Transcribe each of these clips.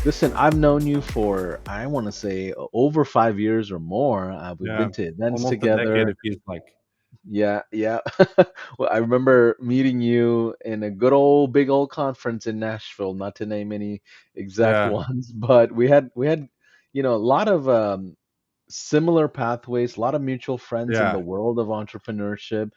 Listen, I've known you for, I want to say, over 5 years or more. We've Yeah, been to events almost a decade together. it feels like. Yeah, yeah. Well, I remember meeting you in a good old big old conference in Nashville, not to name any exact Yeah, ones, but we had, a lot of similar pathways, a lot of mutual friends in the yeah, world of entrepreneurship.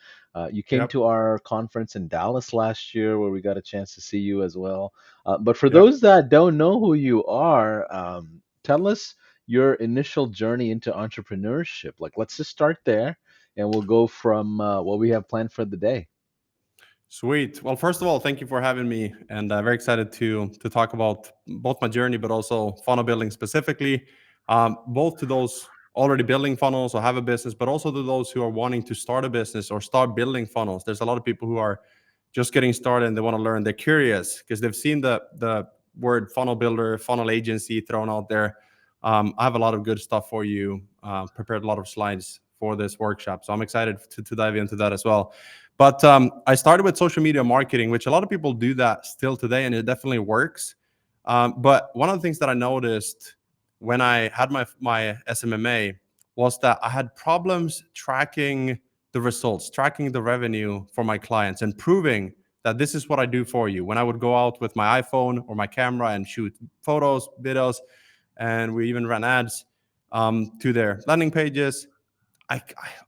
You came yep, to our conference in Dallas last year where we got a chance to see you as well. But for yep. those that don't know who you are, tell us your initial journey into entrepreneurship. Like, let's just start there and we'll go from what we have planned for the day. Sweet. Well, first of all, thank you for having me, and very excited to talk about both my journey, but also funnel building specifically. Both to those already building funnels or have a business, but also to those who are wanting to start a business or start building funnels. There's a lot of people who are just getting started and they want to learn. They're curious because they've seen the word funnel builder, funnel agency thrown out there. I have a lot of good stuff for you. Prepared a lot of slides for this workshop, so I'm excited to dive into that as well. But I started with social media marketing, which a lot of people do that still today, and it definitely works. But one of the things that I noticed when I had my SMMA was that I had problems tracking the results, tracking the revenue for my clients, and proving that this is what I do for you. When I would go out with my iPhone or my camera and shoot photos, videos, and we even ran ads to their landing pages, I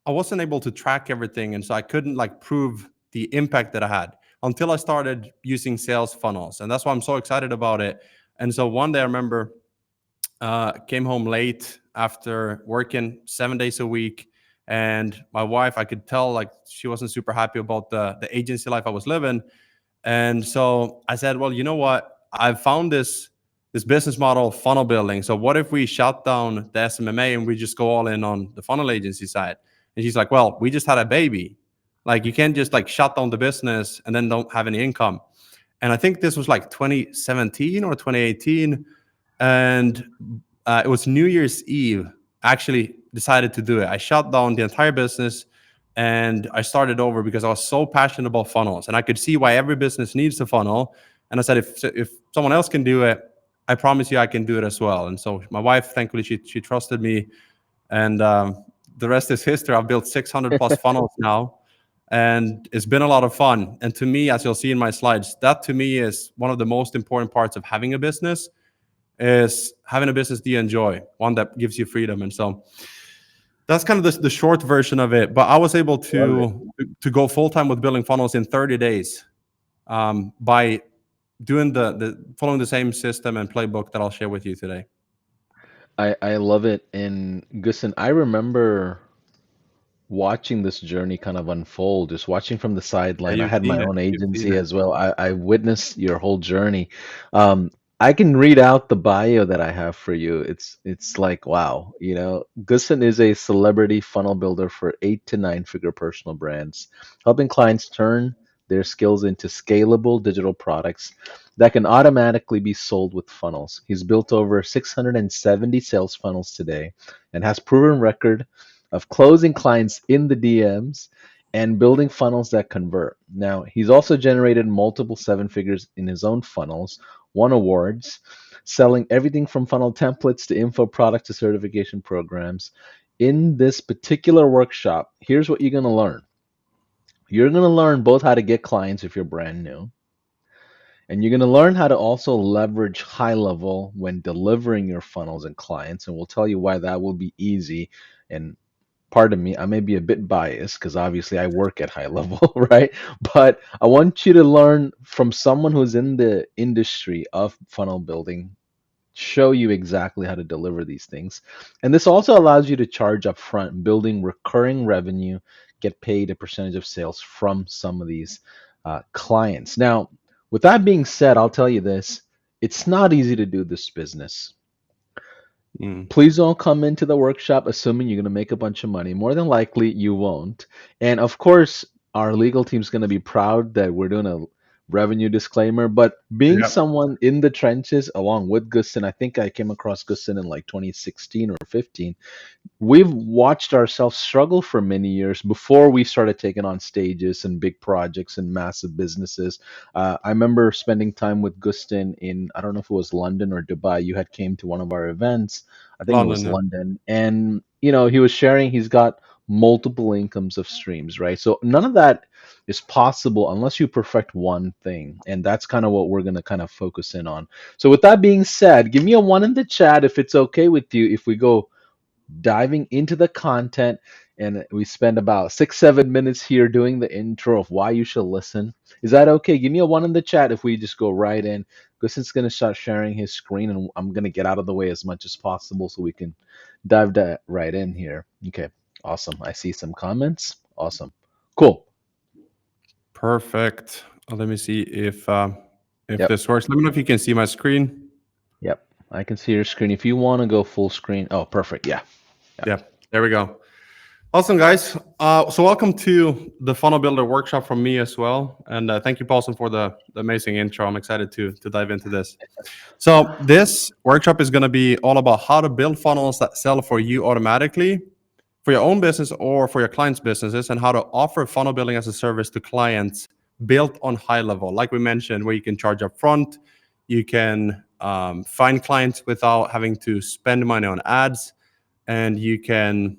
I wasn't able to track everything, and so I couldn't like prove the impact that I had until I started using sales funnels, and that's why I'm so excited about it. And so one day I remember came home late after working 7 days a week, and my wife, I could tell like she wasn't super happy about the agency life I was living, and so I said, well, you know what? I've found this business model of funnel building. So what if we shut down the SMMA and we just go all in on the funnel agency side? And she's like, well, we just had a baby. Like you can't just like shut down the business and then don't have any income. And I think this was like 2017 or 2018, and it was New Year's Eve. I actually decided to do it. I shut down the entire business and I started over because I was so passionate about funnels and I could see why every business needs a funnel. And I said, if someone else can do it, I promise you I can do it as well. And so my wife, thankfully, she trusted me, and the rest is history. I've built 600 plus funnels now, and it's been a lot of fun. And to me, as you'll see in my slides, that to me is one of the most important parts of having a business, is having a business that you enjoy, one that gives you freedom. And so that's kind of the short version of it. But I was able Love it. to go full time with building funnels in 30 days by doing the following the same system and playbook that I'll share with you today. I love it. And Gusten, I remember watching this journey kind of unfold, just watching from the Yeah, sideline. I you've had my seen it. own You've seen agency it. as well. I witnessed your whole journey. I can read out the bio that I have for you. It's like wow, Gusten is a celebrity funnel builder for 8 to 9 figure personal brands, helping clients turn their skills into scalable digital products that can automatically be sold with funnels. He's built over 670 sales funnels today and has proven record of closing clients in the DMs and building funnels that convert. Now, he's also generated multiple seven figures in his own funnels, won awards, selling everything from funnel templates to info products to certification programs. In this particular workshop, here's what you're going to learn. You're going to learn both how to get clients if you're brand new, and you're going to learn how to also leverage HighLevel when delivering your funnels and clients. And we'll tell you why that will be easy. And pardon me, I may be a bit biased because obviously I work at HighLevel, right? But I want you to learn from someone who's in the industry of funnel building, show you exactly how to deliver these things. And this also allows you to charge up front, building recurring revenue, get paid a percentage of sales from some of these clients. Now, with that being said, I'll tell you this, it's not easy to do this business. Mm. Please don't come into the workshop assuming you're going to make a bunch of money. More than likely, you won't. And of course, our legal team's going to be proud that we're doing a revenue disclaimer. But being Yep. someone in the trenches along with Gusten, I think I came across Gusten in like 2016 or 15. We've watched ourselves struggle for many years before we started taking on stages and big projects and massive businesses. I remember spending time with Gustin in, I don't know if it was London or Dubai. You had came to one of our events. I think it was London. Yeah. London. And, he was sharing he's got multiple incomes of streams, right? So none of that is possible unless you perfect one thing. And that's kind of what we're going to kind of focus in on. So with that being said, give me a one in the chat if it's okay with you if we go diving into the content, and we spend about 6 7 minutes here doing the intro of why you should listen. Is that okay? Give me a one in the chat if we just go right in. Gusten's going to start sharing his screen, and I'm going to get out of the way as much as possible so we can dive that right in here. Okay, awesome. I see some comments. Awesome, cool. Perfect. Let me see if Yep, this works. Let me know if you can see my screen. yep. I can see your screen. If you want to go full screen, oh, perfect. Yeah, yeah. Yeah, there we go. Awesome, guys. So welcome to the Funnel Builder workshop from me as well. And thank you, Paulson, for the amazing intro. I'm excited to dive into this. So this workshop is going to be all about how to build funnels that sell for you automatically for your own business or for your clients' businesses, and how to offer funnel building as a service to clients built on HighLevel. Like we mentioned, where you can charge up front, you can find clients without having to spend money on ads, and you can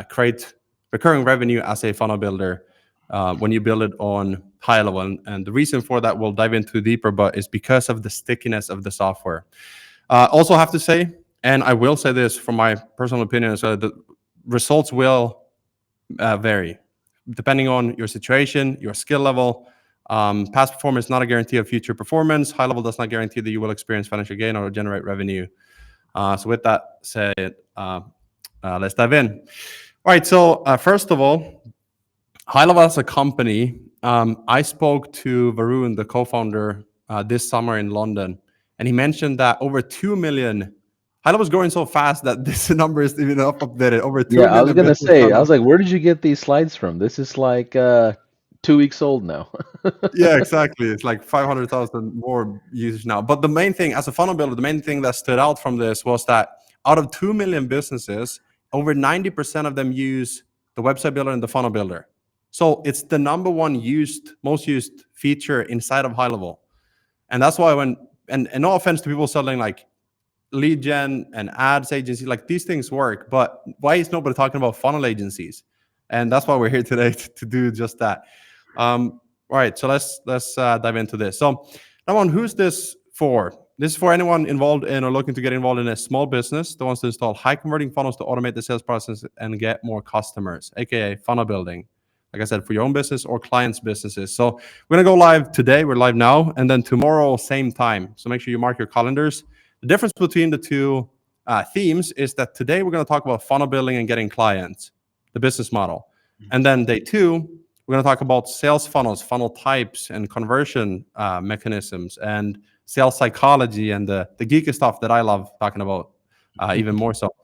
create recurring revenue as a funnel builder when you build it on HighLevel. And the reason for that we'll dive into deeper, but is because of the stickiness of the software. Also have to say, and I will say this from my personal opinion, so the results will vary depending on your situation, your skill level. Past performance is not a guarantee of future performance. HighLevel does not guarantee that you will experience financial gain or generate revenue. So with that said, let's dive in. All right. So first of all, HighLevel as a company, I spoke to Varun, the co-founder, this summer in London, and he mentioned that over 2 million. HighLevel was growing so fast that this number is even updated. Over 2 Yeah, I was million gonna business say, I was funnels. like, where did you get these slides from? This is like 2 weeks old now. Yeah, exactly. It's like 500,000 more users now. But the main thing, as a funnel builder, the main thing that stood out from this was that out of 2 million businesses, over 90% of them use the website builder and the funnel builder. So it's the number one most used feature inside of HighLevel. And that's why and no offense to people selling like lead gen and ads agency, like these things work, but why is nobody talking about funnel agencies? And that's why we're here today to do just that. All right, so let's dive into this. So, number one, who's this for? This is for anyone involved in or looking to get involved in a small business that wants to install high converting funnels to automate the sales process and get more customers, aka funnel building. Like I said, for your own business or clients' businesses. So we're gonna go live today. We're live now, and then tomorrow, same time. So make sure you mark your calendars. The difference between the two themes is that today we're going to talk about funnel building and getting clients, the business model. And then day two, we're going to talk about sales funnels, funnel types, and conversion mechanisms, and sales psychology, and the geeky stuff that I love talking about even more so.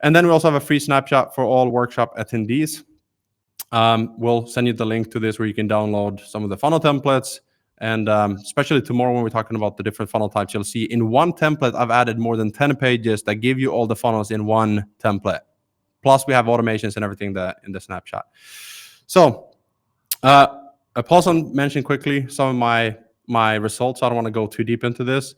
And then we also have a free snapshot for all workshop attendees. We'll send you the link to this where you can download some of the funnel templates. And especially tomorrow when we're talking about the different funnel types, you'll see in one template, I've added more than 10 pages that give you all the funnels in one template. Plus, we have automations and everything that in the snapshot. So, Paulson mentioned quickly some of my results. I don't want to go too deep into this.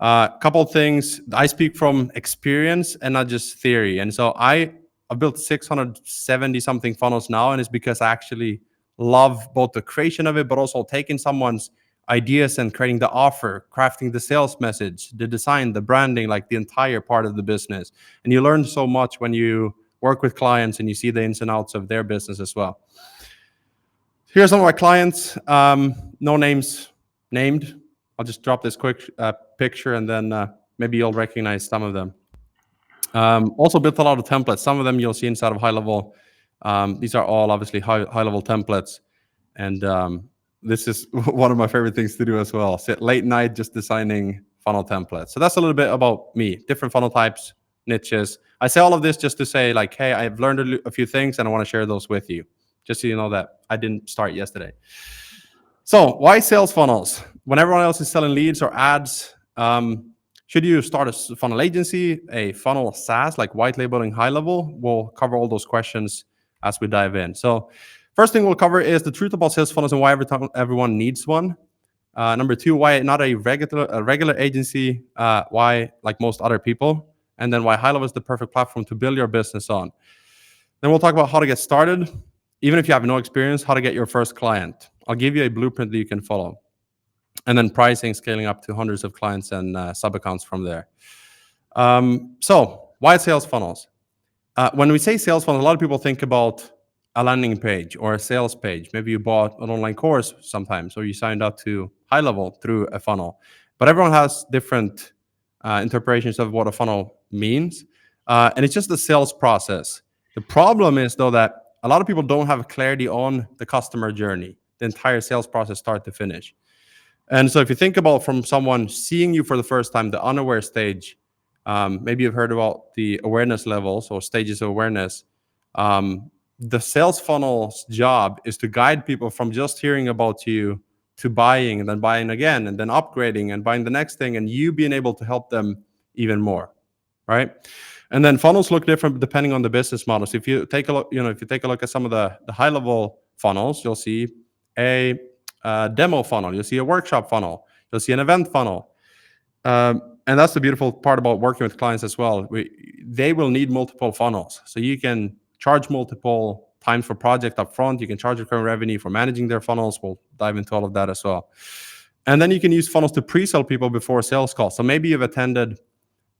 A couple of things. I speak from experience and not just theory. And so I've built 670 something funnels now, and it's because I actually love both the creation of it, but also taking someone's ideas and creating the offer, crafting the sales message, the design, the branding, like the entire part of the business. And you learn so much when you work with clients and you see the ins and outs of their business as well. Here's some of my clients. No names named. I'll just drop this quick picture, and then maybe you'll recognize some of them. Also built a lot of templates. Some of them you'll see inside of HighLevel. These are all obviously HighLevel templates. And this is one of my favorite things to do as well. Sit late night just designing funnel templates. So that's a little bit about me, different funnel types, niches. I say all of this just to say like, hey, I've learned a few things and I want to share those with you. Just so you know that I didn't start yesterday. So why sales funnels? When everyone else is selling leads or ads, should you start a funnel agency, a funnel SaaS like white labeling HighLevel? We'll cover all those questions as we dive in. So first thing we'll cover is the truth about sales funnels and why everyone needs one. Number two, why not a regular agency? Why like most other people? And then why HighLevel is the perfect platform to build your business on. Then we'll talk about how to get started, even if you have no experience, how to get your first client. I'll give you a blueprint that you can follow. And then pricing, scaling up to hundreds of clients and sub accounts from there. So why sales funnels? When we say sales funnel, a lot of people think about a landing page or a sales page. Maybe you bought an online course sometimes, or you signed up to HighLevel through a funnel. But everyone has different interpretations of what a funnel means, and it's just the sales process. The problem is though that a lot of people don't have clarity on the customer journey, the entire sales process, start to finish. And so if you think about from someone seeing you for the first time, the unaware stage, maybe you've heard about the awareness levels or stages of awareness. The sales funnel's job is to guide people from just hearing about you to buying and then buying again and then upgrading and buying the next thing, and you being able to help them even more, right? And then funnels look different depending on the business models. If you take a look, if you take a look at some of the HighLevel funnels, you'll see a demo funnel, you'll see a workshop funnel, you'll see an event funnel. And that's the beautiful part about working with clients as well. They will need multiple funnels. So you can charge multiple times for project up front. You can charge recurring revenue for managing their funnels. We'll dive into all of that as well. And then you can use funnels to pre-sell people before a sales call. So maybe you've attended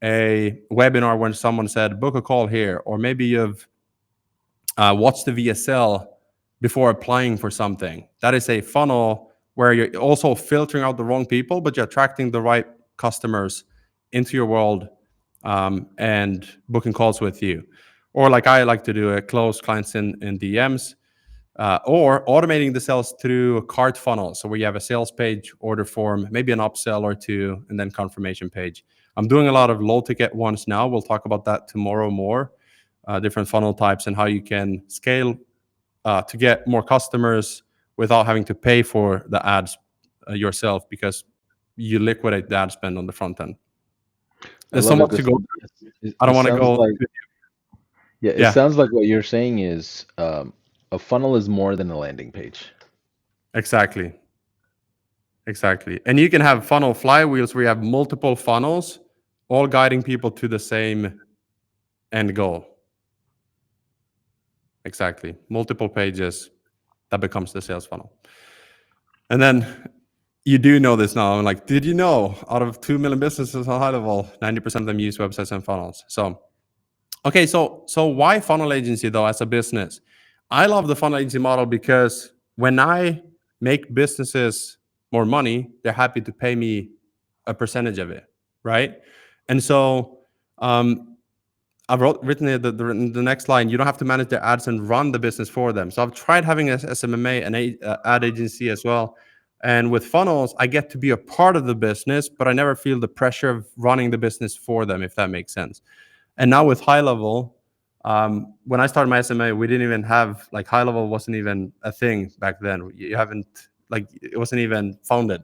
a webinar when someone said, book a call here. Or maybe you've watched the VSL before applying for something. That is a funnel where you're also filtering out the wrong people, but you're attracting the right customers into your world and booking calls with you. Or like I like to do, close clients in DMs, or automating the sales through a cart funnel. So where you have a sales page, order form, maybe an upsell or two, and then confirmation page. I'm doing a lot of low ticket ones now. We'll talk about that tomorrow more, different funnel types and how you can scale to get more customers without having to pay for the ads yourself, because you liquidate the ad spend on the front end. I There's so love it, much to go Gusten. through. It, I it don't want to sounds go. like yeah, it Yeah, sounds like what you're saying is a funnel is more than a landing page. exactly. Exactly. And you can have funnel flywheels where you have multiple funnels, all guiding people to the same end goal. Exactly. Multiple pages, that becomes the sales funnel. And then you do know this now. I'm like, did you know out of 2 million businesses on HighLevel, 90% of them use websites and funnels? So, okay, so why funnel agency though as a business? I love the funnel agency model because when I make businesses more money, they're happy to pay me a percentage of it, right? And so I've written the next line. You don't have to manage their ads and run the business for them. So I've tried having a SMMA, an ad agency as well. And with funnels, I get to be a part of the business, but I never feel the pressure of running the business for them, if that makes sense. And now with HighLevel, when I started my SMA, we didn't even have like HighLevel wasn't even a thing back then. You haven't like it wasn't even founded.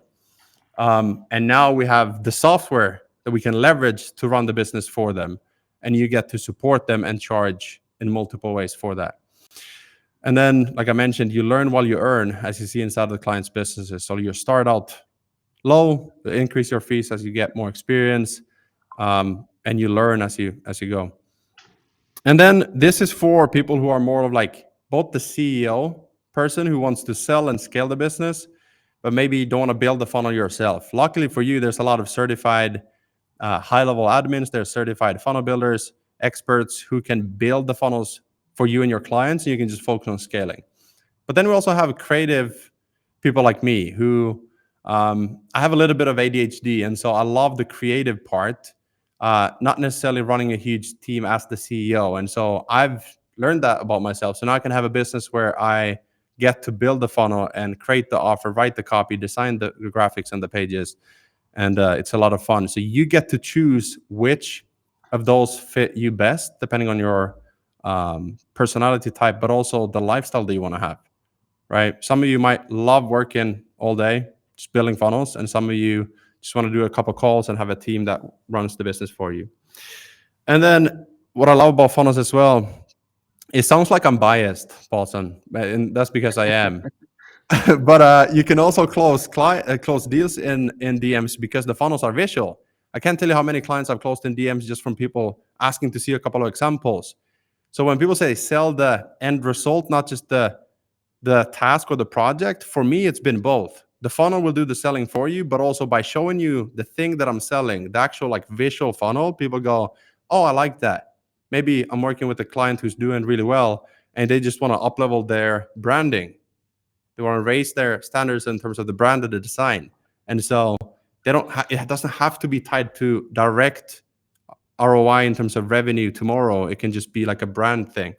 And now we have the software that we can leverage to run the business for them, and you get to support them and charge in multiple ways for that. And then, like I mentioned, you learn while you earn, as you see inside of the client's businesses. So you start out low, increase your fees as you get more experience, and you learn as you go. And then this is for people who are more of like both the CEO person who wants to sell and scale the business, but maybe you don't want to build the funnel yourself. Luckily for you, there's a lot of certified high-level admins. There's certified funnel builders, experts who can build the funnels for you and your clients, and you can just focus on scaling. But then we also have creative people like me who I have a little bit of ADHD, and so I love the creative part, not necessarily running a huge team as the CEO. And so I've learned that about myself. So now I can have a business where I get to build the funnel and create the offer, write the copy, design the graphics and the pages. And it's a lot of fun. So you get to choose which of those fit you best, depending on your personality type, but also the lifestyle that you want to have, right? Some of you might love working all day just building funnels, and some of you just want to do a couple calls and have a team that runs the business for you. And then what I love about funnels as well, it sounds like I'm biased, Paulson, and that's because I am. But you can also close deals in DMs because the funnels are visual. I can't tell you how many clients I've closed in DMs just from people asking to see a couple of examples. So when people say sell the end result, not just the task or the project, for me it's been both. The funnel will do the selling for you, but also by showing you the thing that I'm selling, the actual like visual funnel, people go, "Oh, I like that." Maybe I'm working with a client who's doing really well and they just want to up level their branding. They want to raise their standards in terms of the brand and the design. And so it doesn't have to be tied to direct ROI in terms of revenue tomorrow. It can just be like a brand thing.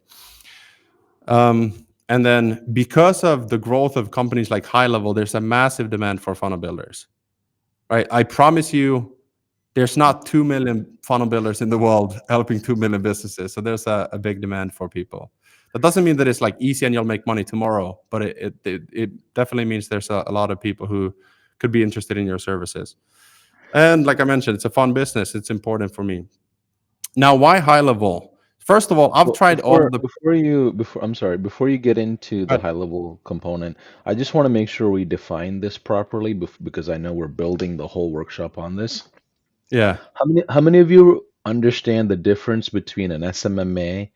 And then because of the growth of companies like HighLevel, there's a massive demand for funnel builders, right? I promise you, there's not 2 million funnel builders in the world helping 2 million businesses. So there's a big demand for people. That doesn't mean that it's like easy and you'll make money tomorrow, but it definitely means there's a lot of people who could be interested in your services. And like I mentioned, it's a fun business. It's important for me. Now, why HighLevel? First of all, I've Well, tried all of the. I'm sorry, before you get into the But high level component, I just want to make sure we define this properly because I know we're building the whole workshop on this. yeah, How many of you understand the difference between an SMMA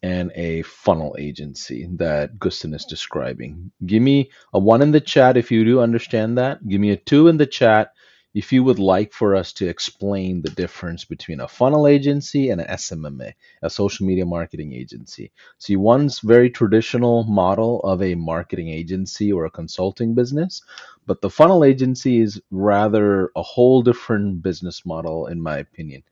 and a funnel agency that Gusten is describing? Give me a one in the chat if you do understand that. Give me a two in the chat if you would like for us to explain the difference between a funnel agency and an SMMA, a social media marketing agency. See, one's very traditional model of a marketing agency or a consulting business, but the funnel agency is rather a whole different business model, in my opinion.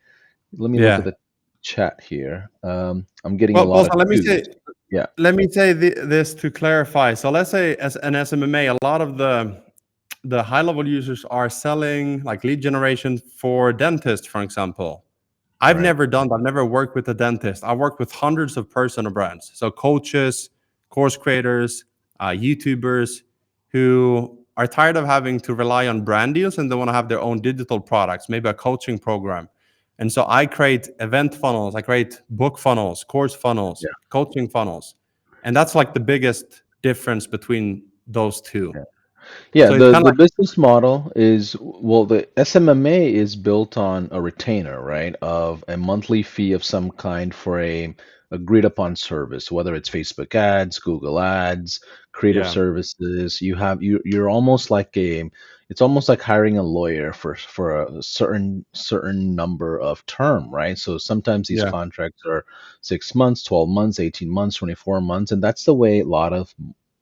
Let me look at yeah. the chat here. I'm getting a Well, lot of Paulson, twos. Yeah, this to clarify. So let's say as an SMMA, a lot of the high level users are selling like lead generation for dentists, for example. I've right. never done that. I've never worked with a dentist. I work with hundreds of personal brands. So coaches, course creators, YouTubers who are tired of having to rely on brand deals and they want to have their own digital products, maybe a coaching program. And so I create event funnels, I create book funnels, course funnels, Yeah. coaching funnels. And that's like the biggest difference between those two. Yeah, So it's the kind of the like, business model is, well, the SMMA is built on a retainer, right? Of a monthly fee of some kind for a agreed upon service, whether it's Facebook ads, Google ads, creative yeah, services. You're almost like it's almost like hiring a lawyer for a certain number of term, right? So sometimes these yeah, contracts are 6 months, 12 months, 18 months, 24 months, and that's the way a lot of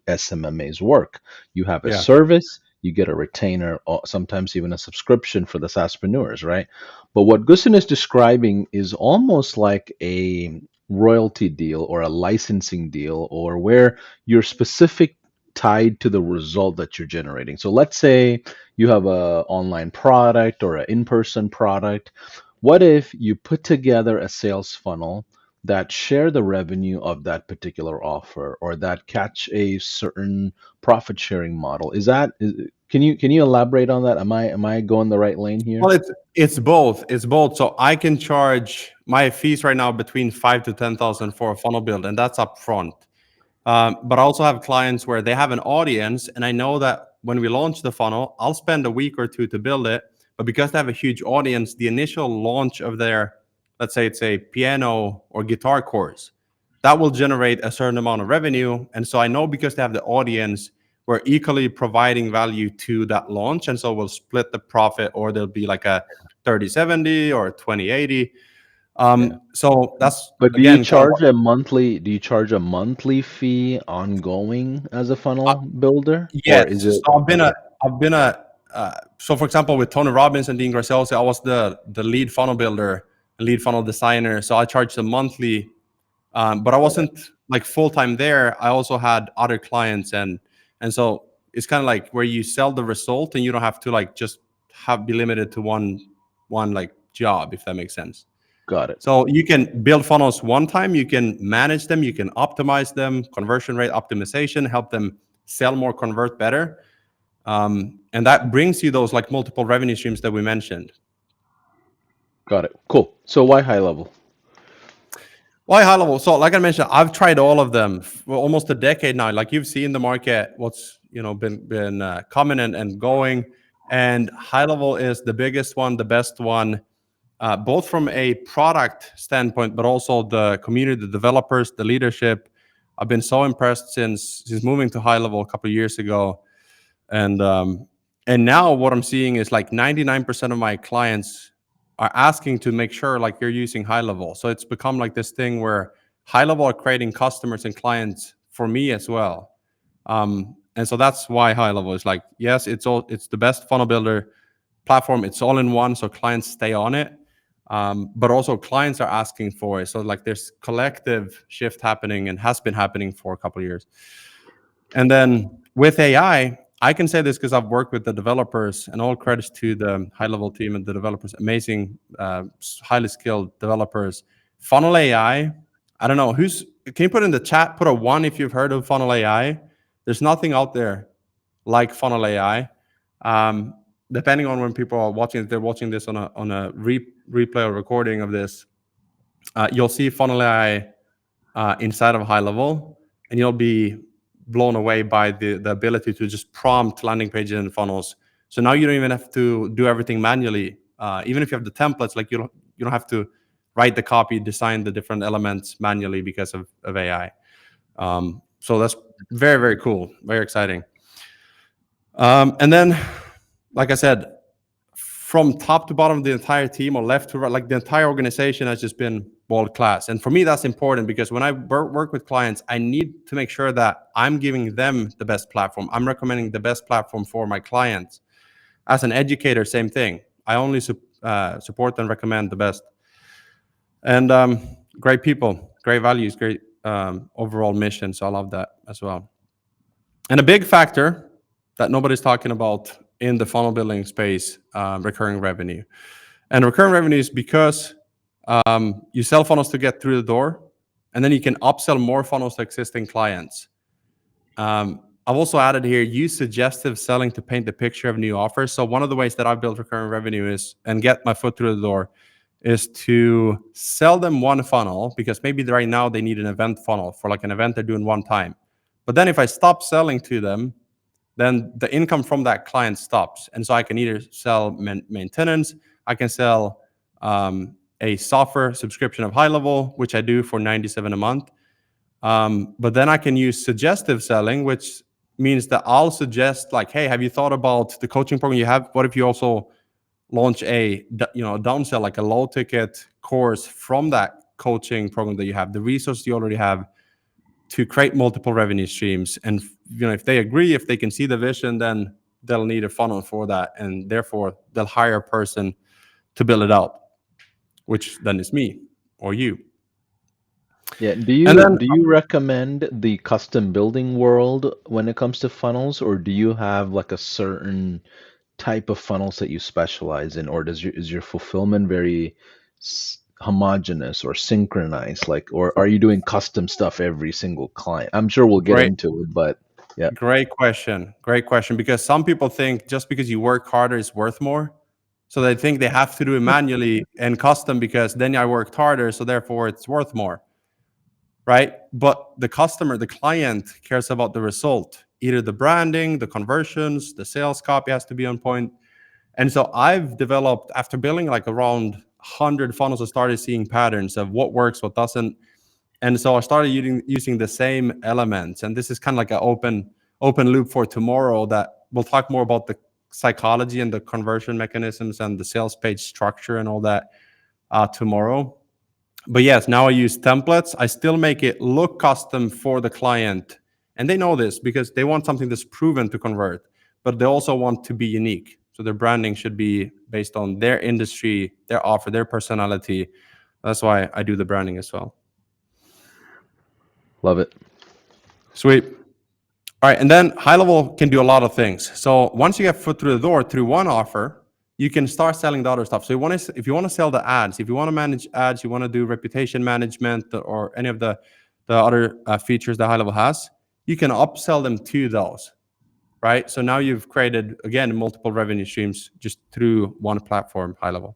SMMAs work. You have a yeah, service, you get a retainer, or sometimes even a subscription for the SaaSpreneurs, right? But what Gusten is describing is almost like a royalty deal or a licensing deal, or where you're specific tied to the result that you're generating. So let's say you have a online product or an in-person product. What if you put together a sales funnel that share the revenue of that particular offer, or that catch a certain profit sharing model? Can you elaborate on that? Am I going the right lane here? well, it's both. It's both. So I can charge my fees right now between 5 to 10,000 for a funnel build, and that's upfront. But I also have clients where they have an audience, and I know that when we launch the funnel, I'll spend a week or two to build it. But because they have a huge audience, the initial launch of their, let's say it's a piano or guitar course, that will generate a certain amount of revenue. And so I know because they have the audience, we're equally providing value to that launch. And so we'll split the profit, or there'll be like a 30/70 or 20/80. Yeah. So that's But do you again kind of charge a monthly do you charge a monthly fee ongoing as a what. funnel builder, or is it Yes. So okay? I've been so for example with Tony Robbins and Dean Graziosi, I was the lead funnel builder, lead funnel designer. So I charged them monthly, but I Got it. wasn't like full time there. I also had other clients, and so it's kind of like where you sell the result, and you don't have to like just have be limited to one like job, if that makes sense. Got it. So you can build funnels one time, you can manage them, you can optimize them, conversion rate optimization, help them sell more, convert better. And that brings you those like multiple revenue streams that we mentioned. Got it. Cool. So why high level? Why high level? So, like I mentioned, I've tried all of them for almost a decade now. Like you've seen the market, what's been coming and going, and high level is the biggest one, the best one, both from a product standpoint, but also the community, the developers, the leadership. I've been so impressed since moving to high level a couple of years ago, and now what I'm seeing is like 99% of my clients are asking to make sure like you're using high level. So it's become like this thing where high level are creating customers and clients for me as well. And so that's why high level is like, yes, it's the best funnel builder platform. It's all in one, so clients stay on it. But also clients are asking for it. So like there's collective shift happening and has been happening for a couple of years. And then with AI, I can say this because I've worked with the developers, and all credits to the high level team and the developers, amazing, highly skilled developers. Funnel AI, I don't know can you put in the chat, put a one if you've heard of Funnel AI? There's nothing out there like Funnel AI. Depending on when people are watching, if they're watching this on a replay or recording of this, you'll see Funnel AI inside of high level, and you'll be blown away by the ability to just prompt landing pages and funnels. So now you don't even have to do everything manually. Even if you have the templates, like you don't have to write the copy, design the different elements manually because of AI. So that's very, very cool, very exciting. And then, like I said, from top to bottom, the entire team, or left to right, like the entire organization has just been world class. And for me, that's important because when I work with clients, I need to make sure that I'm giving them the best platform. I'm recommending the best platform for my clients. As an educator, same thing. I only support and recommend the best. And great people, great values, great overall mission. So I love that as well. And a big factor that nobody's talking about in the funnel building space, recurring revenue. And recurring revenue is because you sell funnels to get through the door, and then you can upsell more funnels to existing clients. I've also added here, use suggestive selling to paint the picture of new offers. So one of the ways that I've built recurring revenue is, and get my foot through the door, is to sell them one funnel, because maybe right now they need an event funnel for like an event they're doing one time. But then if I stop selling to them, then the income from that client stops. And so I can either sell maintenance, I can sell a software subscription of high level, which I do for 97 a month. But then I can use suggestive selling, which means that I'll suggest like, hey, have you thought about the coaching program you have? What if you also launch a downsell, like a low ticket course from that coaching program that you have, the resources you already have, to create multiple revenue streams? And if they agree, if they can see the vision, then they'll need a funnel for that, and therefore they'll hire a person to build it out, which then is me or you. Yeah. Do And you then do you recommend the custom building world when it comes to funnels, or do you have like a certain type of funnels that you specialize in, or is your fulfillment very homogeneous or synchronized, like, or are you doing custom stuff every single client? I'm sure we'll get great, into it, but yeah. great question. Great question. Because some people think just because you work harder is worth more. So they think they have to do it manually and custom because then I worked harder, so therefore it's worth more. Right? But the customer, the client cares about the result. Either the branding, the conversions, the sales copy has to be on point. And so I've developed, after building like around 100 funnels, I started seeing patterns of what works, what doesn't. And so I started using the same elements. And this is kind of like an open loop for tomorrow, that we'll talk more about the psychology and the conversion mechanisms and the sales page structure and all that tomorrow. But yes, now I use templates. I still make it look custom for the client. And they know this because they want something that's proven to convert, but they also want to be unique. So their branding should be based on their industry, their offer, their personality. That's why I do the branding as well. Love it. Sweet. All right. And then high level can do a lot of things. So once you get foot through the door through one offer, you can start selling the other stuff. So if you want to sell the ads, if you want to manage ads, you want to do reputation management or any of the other features that high level has, you can upsell them to those, right? So now you've created, again, multiple revenue streams just through one platform, HighLevel.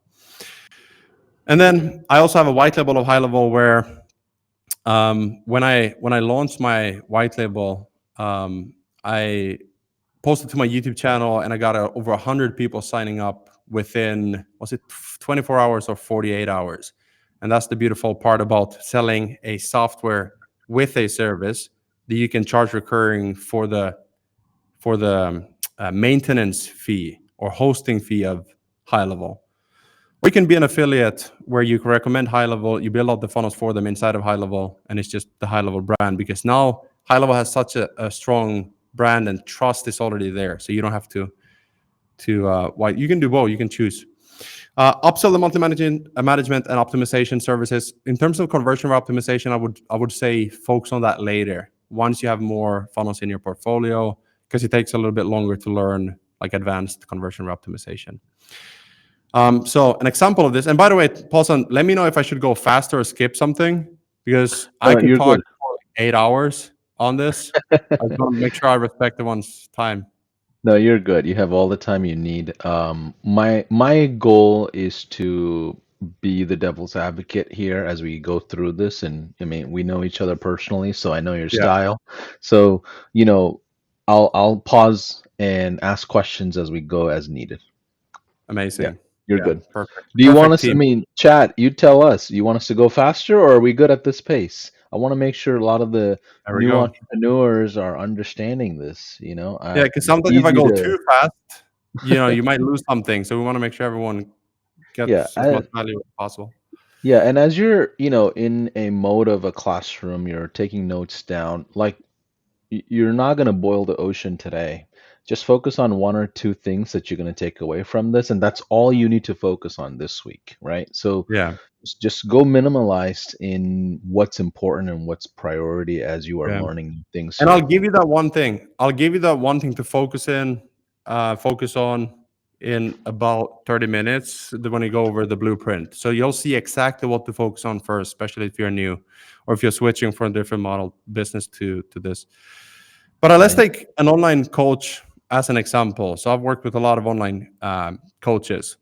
And then I also have a white label of HighLevel where when I launched my white label, I posted to my YouTube channel, and I got over 100 people signing up within, was it 24 hours or 48 hours? And that's the beautiful part about selling a software with a service that you can charge recurring for the maintenance fee or hosting fee of HighLevel. Or you can be an affiliate where you can recommend HighLevel, you build out the funnels for them inside of HighLevel, and it's just the HighLevel brand, because now HighLevel has such a strong brand and trust is already there. So you don't have to why you can do both. You can choose. Upsell the management and optimization services. In terms of conversion rate optimization, I would say focus on that later once you have more funnels in your portfolio, because it takes a little bit longer to learn like advanced conversion rate optimization. So an example of this, and by the way, Paulson, let me know if I should go faster or skip something, because I No, could you're talk good. for like 8 hours on this. I just want to make sure I respect everyone's time. No, you're good. You have all the time you need. My goal is to be the devil's advocate here as we go through this, and I mean, we know each other personally, so I know your Yeah, style. So, you know, I'll pause and ask questions as we go as needed. Yeah, amazing. you're Yeah, good. perfect. Do you want Perfect us, I team. mean, chat, you tell us, you want us to go faster or are we good at this pace? I want to make sure a lot of the There we new go. entrepreneurs are understanding this, you know. Yeah, because It's sometimes if I easy go to, too fast, you might lose something. So we want to make sure everyone yeah, gets as much value as possible. yeah, and as you're, in a mode of a classroom, you're taking notes down, like you're not going to boil the ocean today. Just focus on one or two things that you're going to take away from this, and that's all you need to focus on this week, right? So Yeah, just go minimalized in what's important and what's priority as you are yeah. learning new things And I'll here. give you that one thing. I'll give you that one thing to focus on in about 30 minutes when you go over the blueprint. So you'll see exactly what to focus on first, especially if you're new or if you're switching from a different model business to this. But let's Right. take an online coach as an example. So I've worked with a lot of online coaches.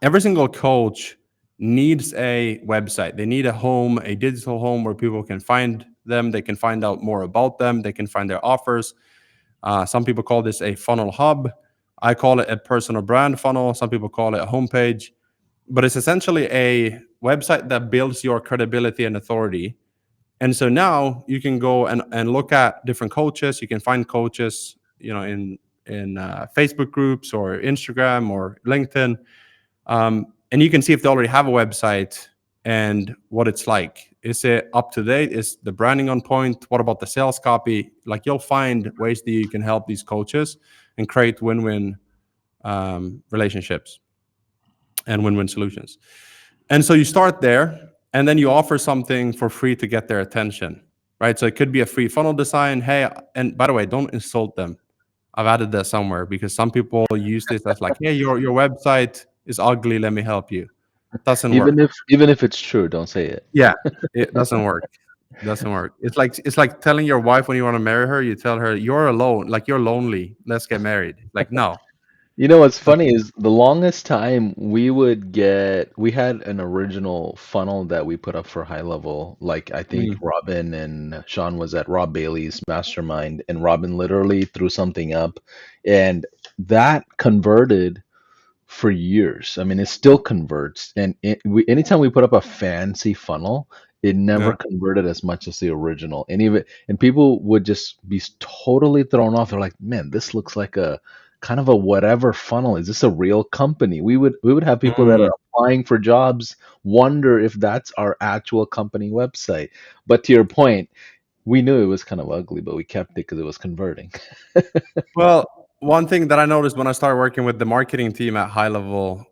Every single coach needs a website. They need a home, a digital home where people can find them. They can find out more about them. They can find their offers. Some people call this a funnel hub. I call it a personal brand funnel. Some people call it a homepage. But it's essentially a website that builds your credibility and authority. And so now you can go and look at different coaches. You can find coaches, in Facebook groups or Instagram or LinkedIn, and you can see if they already have a website and what it's like. Is it up to date? Is the branding on point? What about the sales copy? Like, you'll find ways that you can help these coaches and create win-win relationships and win-win solutions. And so you start there, and then you offer something for free to get their attention, right? So it could be a free funnel design. Hey, and by the way, don't insult them. I've added that somewhere because some people use this as like, hey, your website is ugly. Let me help you. Doesn't work. Even if it's true, don't say it. Yeah, it doesn't work. Doesn't work. It's like telling your wife when you want to marry her, you tell her you're alone, like you're lonely. Let's get married. Like, no. You know what's That's, funny is the longest time we had an original funnel that we put up for high level. Like I think mm, Robin and Sean was at Rob Bailey's mastermind, and Robin literally threw something up, and that converted for years. I mean, it still converts, and anytime we put up a fancy funnel, it never yeah. converted as much as the original. And people would just be totally thrown off. They're like, "Man, this looks like a kind of a whatever funnel. Is this a real company?" We would have people that Mm. are applying for jobs wonder if that's our actual company website. But to your point, we knew it was kind of ugly, but we kept it because it was converting. Well, one thing that I noticed when I started working with the marketing team at High Level,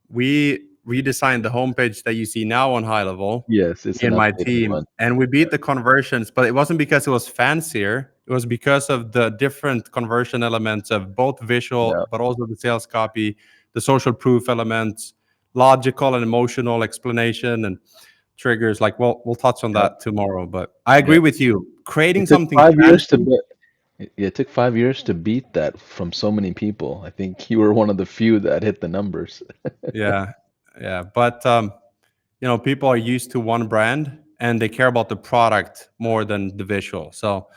we redesigned the homepage that you see now on High Level, Yes, it's me an and my updated team, one. and we beat the conversions, but it wasn't because it was fancier. It was because of the different conversion elements of both Yeah, visual, but also the sales copy, the social proof elements, logical and emotional explanation, and triggers. Like, we'll touch on yeah, that tomorrow. But I agree yeah. with you. creating It took something 5 years to fancy. beat. It took 5 years to beat that from so many people. I think you were one of the few that hit the numbers. Yeah, yeah, but people are used to one brand and they care about the product more than the visual. So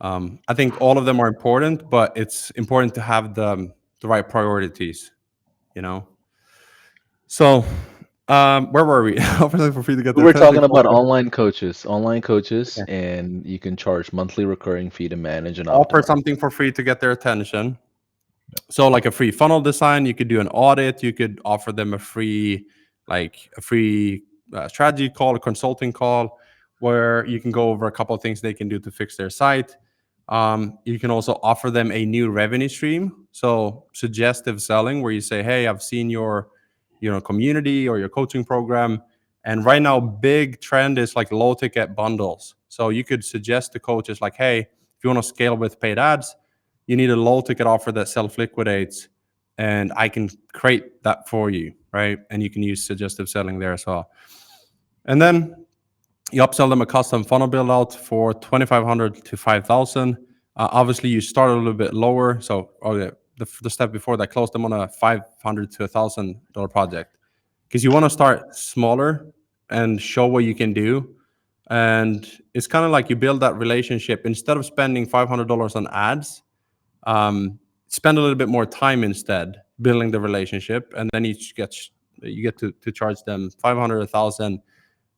I think all of them are important, but it's important to have the right priorities. You know. So where were we? Offer something for free to get We their were attention. talking about online coaches, Okay. and you can charge monthly recurring fee to manage and Offer optimize. something for free to get their attention. So like a free funnel design, you could do an audit, you could offer them a free strategy call, a consulting call, where you can go over a couple of things they can do to fix their site. You can also offer them a new revenue stream, so suggestive selling, where you say, hey, I've seen your community or your coaching program, and right now big trend is like low ticket bundles. So you could suggest to coaches like, hey, if you want to scale with paid ads, you need a low ticket offer that self liquidates, and I can create that for you, right? And you can use suggestive selling there as well. And then you upsell them a custom funnel build out for 2,500 to 5,000. Obviously, you start a little bit lower. So, the step before that, close them on a 500 to $1,000 project, because you want to start smaller and show what you can do. And it's kind of like you build that relationship instead of spending $500 on ads. Spend a little bit more time instead building the relationship, and then you get to charge them 500, 1,000,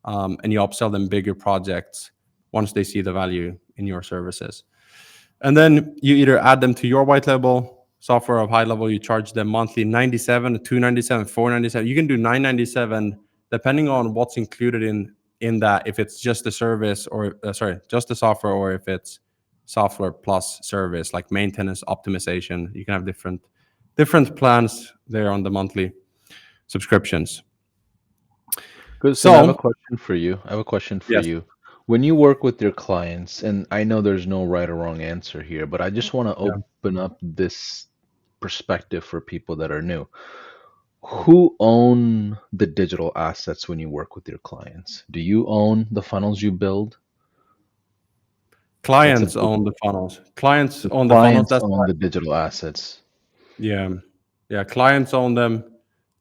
and you upsell them bigger projects once they see the value in your services. And then you either add them to your white label software of HighLevel. You charge them monthly 97, 297, 497. You can do 997 depending on what's included in that. If it's just the service, or just the software, or if it's software plus service like maintenance optimization. You can have different plans there on the monthly subscriptions. Gusten, I have a So question for you. I have a question for yes, you. When you work with your clients, and I know there's no right or wrong answer here, but I just want to yeah. open up this perspective for people that are new. Who own the digital assets when you work with your clients? Do you own the funnels you build? That's a Clients big, own the funnels. Clients the own the funnels. clients That's own the digital assets. Yeah, yeah. Clients own them,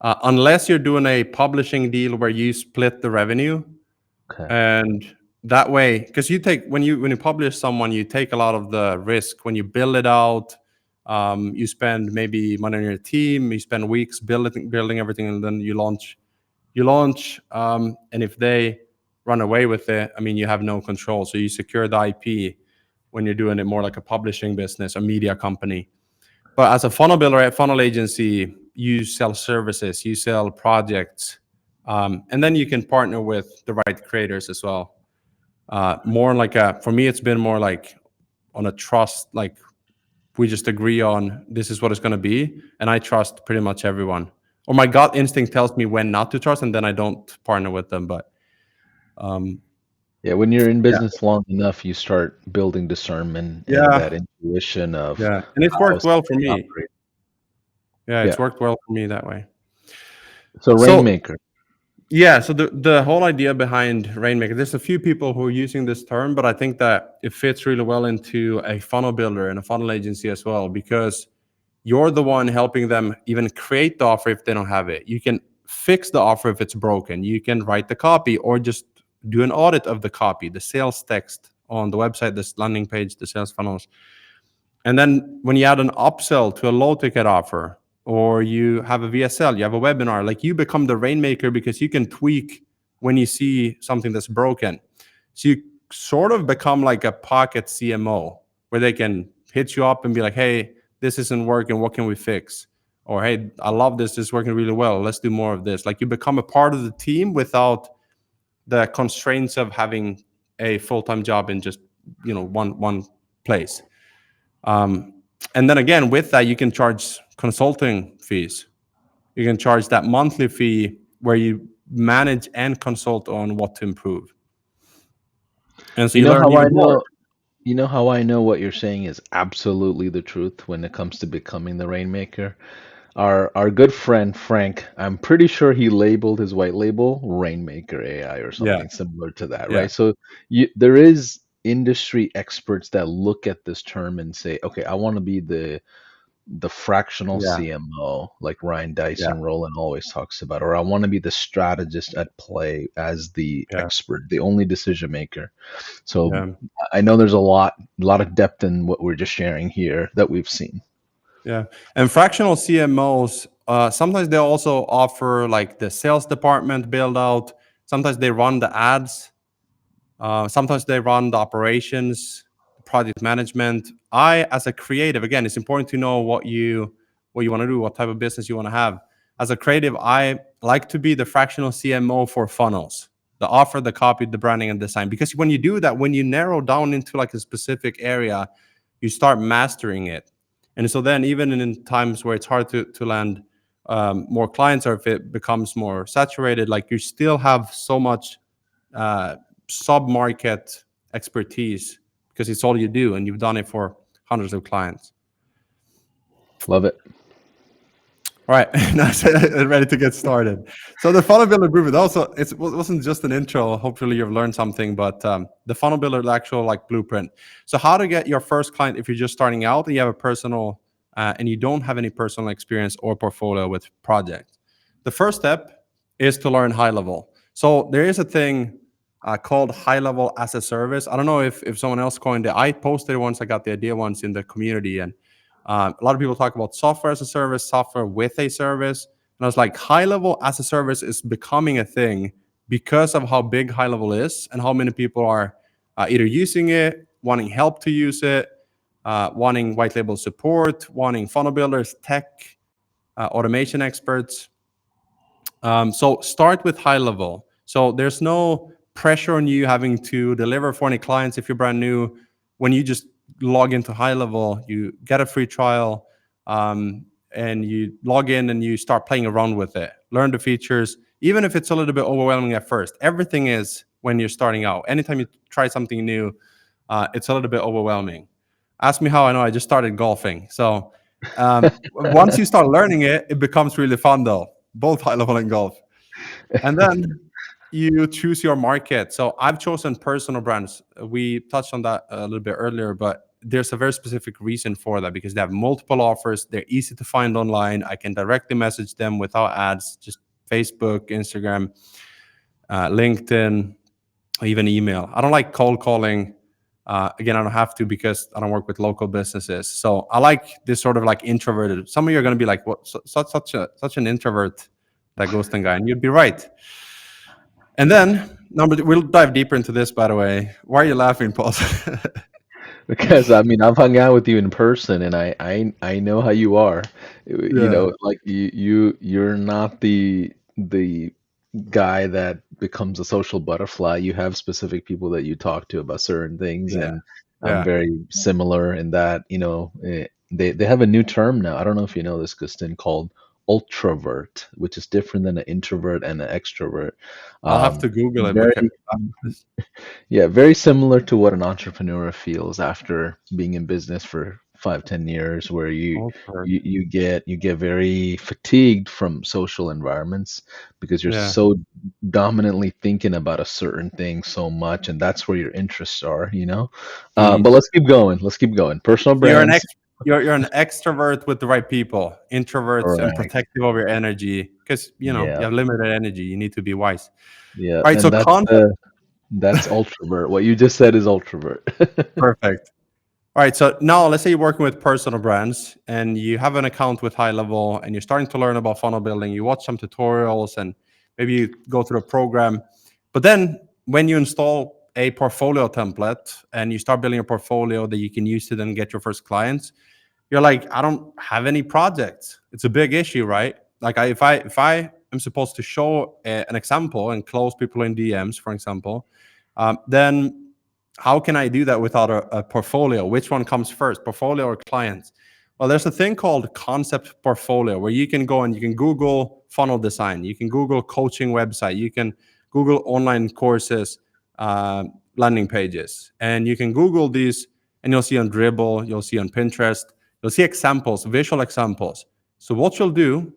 unless you're doing a publishing deal where you split the revenue, Okay. and that way, because you take when you publish someone, you take a lot of the risk when you build it out. You spend maybe money on your team. You spend weeks building everything, and then you launch. And if they run away with it, I mean, you have no control. So you secure the IP when you're doing it more like a publishing business, a media company. But as a funnel builder at funnel agency, you sell services, you sell projects, and then you can partner with the right creators as well. More like for me, it's been more like on a trust, like we just agree on this is what it's going to be, and I trust pretty much everyone. Or my gut instinct tells me when not to trust, and then I don't partner with them. But um, Yeah, when you're in yeah, business long enough, you start building discernment and that yeah, intuition of yeah, and it's how worked well for something me. operates. Yeah, Yeah. it's worked well for me that way. So So Rainmaker. yeah, so the whole idea behind Rainmaker, there's a few people who are using this term, but I think that it fits really well into a funnel builder and a funnel agency as well, because you're the one helping them even create the offer if they don't have it. You can fix the offer if it's broken. You can write the copy or just do an audit of the copy, the sales text on the website, this landing page, the sales funnels. And then when you add an upsell to a low ticket offer, or you have a VSL, you have a webinar, like you become the rainmaker because you can tweak when you see something that's broken. So you sort of become like a pocket CMO where they can hit you up and be like, hey, this isn't working. What can we fix? Or, hey, I love this. This is working really well. Let's do more of this. Like you become a part of the team without the constraints of having a full-time job in just, one place. Um, and then again, with that, you can charge consulting fees. You can charge that monthly fee where you manage and consult on what to improve. And so You you know learn how I even more. know you know how I know what you're saying is absolutely the truth when it comes to becoming the Rainmaker? Our good friend Frank, I'm pretty sure he labeled his white label Rainmaker AI or Yeah. something similar to that, Yeah. right? So there is industry experts that look at this term and say, okay, I want to be the fractional Yeah, CMO, like Ryan yeah, Dyson Rowland always talks about, or I want to be the strategist at play as the yeah, expert, the only decision maker. So yeah, I know there's a lot of depth in what we're just sharing here that we've seen. yeah. And fractional CMOs, sometimes they also offer like the sales department build out. Sometimes they run the ads. Sometimes they run the operations, project management. I, as a creative, again, it's important to know what you want to do, what type of business you want to have. As a creative, I like to be the fractional CMO for funnels, the offer, the copy, the branding, and design. Because when you do that, when you narrow down into like a specific area, you start mastering it. And so then, even in times where it's hard to land more clients, or if it becomes more saturated, like you still have so much uh, sub market expertise because it's all you do and you've done it for hundreds of clients. Love it. All right, now ready to get started. So the funnel builder blueprint also it wasn't just an intro. Hopefully you've learned something, but the funnel builder, the actual like blueprint. So how to get your first client if you're just starting out and you have a personal and you don't have any personal experience or portfolio with projects. The first step is to learn high level. So there is a thing called high level as a service. I don't know if someone else coined it. I posted it once. I got the idea once in the community, and a lot of people talk about software as a service, software with a service. And I was like, high level as a service is becoming a thing because of how big high level is and how many people are either using it, wanting help to use it, wanting white label support, wanting funnel builders, tech, automation experts. So start with high level. So there's no pressure on you having to deliver for any clients if you're brand new. When you just log into high level, you get a free trial, and you log in and you start playing around with it. Learn the features, even if it's a little bit overwhelming at first. Everything is when you're starting out. Anytime you try something new, it's a little bit overwhelming. Ask me how I know. I just started golfing. So once you start learning it, it becomes really fun though, both high level and golf. And then you choose your market. So I've chosen personal brands. We touched on that a little bit earlier, but there's a very specific reason for that because they have multiple offers. They're easy to find online. I can directly message them without ads, just Facebook, Instagram, LinkedIn, or even email. I don't like cold calling. Again, I don't have to because I don't work with local businesses. So I like this sort of like introverted. Some of you are going to be like, "What? Such an introvert, that Gusten guy," and you'd be right. And then we'll dive deeper into this. By the way, why are you laughing, Paul? Because I mean, I've hung out with you in person, and I know how you are. Yeah, Like you're not the guy that becomes a social butterfly. You have specific people that you talk to about certain things, yeah, and I'm yeah. very similar in that. They have a new term now. I don't know if you know this, Gusten, called ultravert, which is different than an introvert and an extrovert. I'll have Um, to Google it, but very this yeah, very similar to what an entrepreneur feels after being in business for 5, 10 years, where you Oxford. you you get you get very fatigued from social environments because you're Yeah. so dominantly thinking about a certain thing so much, and that's where your interests are. But Mhm. let's keep going. Let's keep going. Personal So brands. you're an extrovert with the right people, introverts and Correct. protective of your energy because you Yeah. have limited energy. You need to be wise. Yeah. All right. So And concept that's ultravert. What you just said is ultravert. perfect. All right. So now let's say you're working with personal brands and you have an account with high level and you're starting to learn about funnel building. You watch some tutorials and maybe you go through a program. But then when you install a portfolio template and you start building a portfolio that you can use to then get your first clients, you're like, I don't have any projects. It's a big issue, right? Like if I am supposed to show an example and close people in DMs, for example, then how can I do that without a portfolio? Which one comes first, portfolio or clients? Well, there's a thing called concept portfolio where you can go and you can Google funnel design, you can Google coaching website, you can Google online courses, landing pages, and you can Google these, and you'll see on Dribble, you'll see on Pinterest, you'll see examples, visual examples. So what you'll do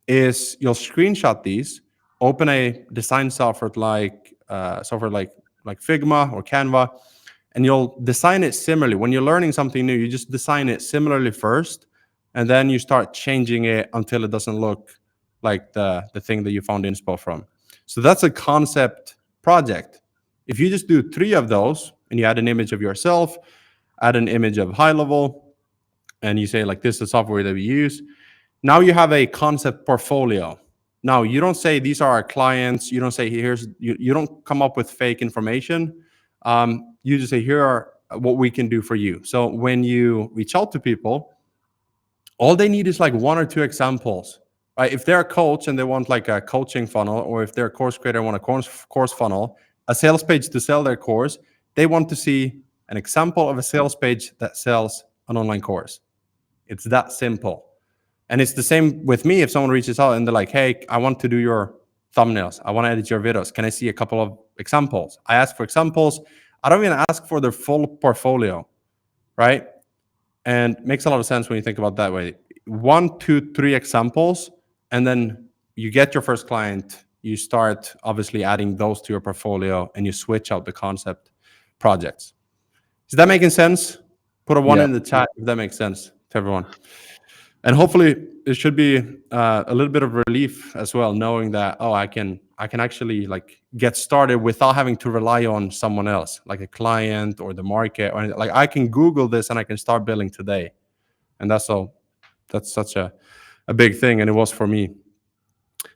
is you'll screenshot these, open a design software like Figma or Canva, and you'll design it similarly. When you're learning something new, you just design it similarly first, and then you start changing it until it doesn't look like the thing that you found inspo from. So that's a concept project. If you just do 3 of those and you add an image of yourself, add an image of HighLevel, and you say like, this is the software that we use, now you have a concept portfolio. Now you don't say these are our clients. You don't say you don't come up with fake information. You just say here are what we can do for you. So when you reach out to people, all they need is like 1 or 2 examples. Right? If they're a coach and they want like a coaching funnel, or if they're a course creator and want a course funnel, a sales page to sell their course, they want to see an example of a sales page that sells an online course. It's that simple. And it's the same with me. If someone reaches out and they're like, hey, I want to do your thumbnails, I want to edit your videos, can I see a couple of examples? I ask for examples. I don't even ask for their full portfolio, right? And it makes a lot of sense when you think about it that way. 1, 2, 3 examples, and then you get your first client. You start obviously adding those to your portfolio, and you switch out the concept projects. Is that making sense? Put a 1 Yeah. in the chat if that makes sense to everyone. And hopefully it should be a little bit of relief as well, knowing that, oh, I can actually like get started without having to rely on someone else, like a client or the market, or like I can Google this and I can start building today. And that's such a big thing, and it was for me.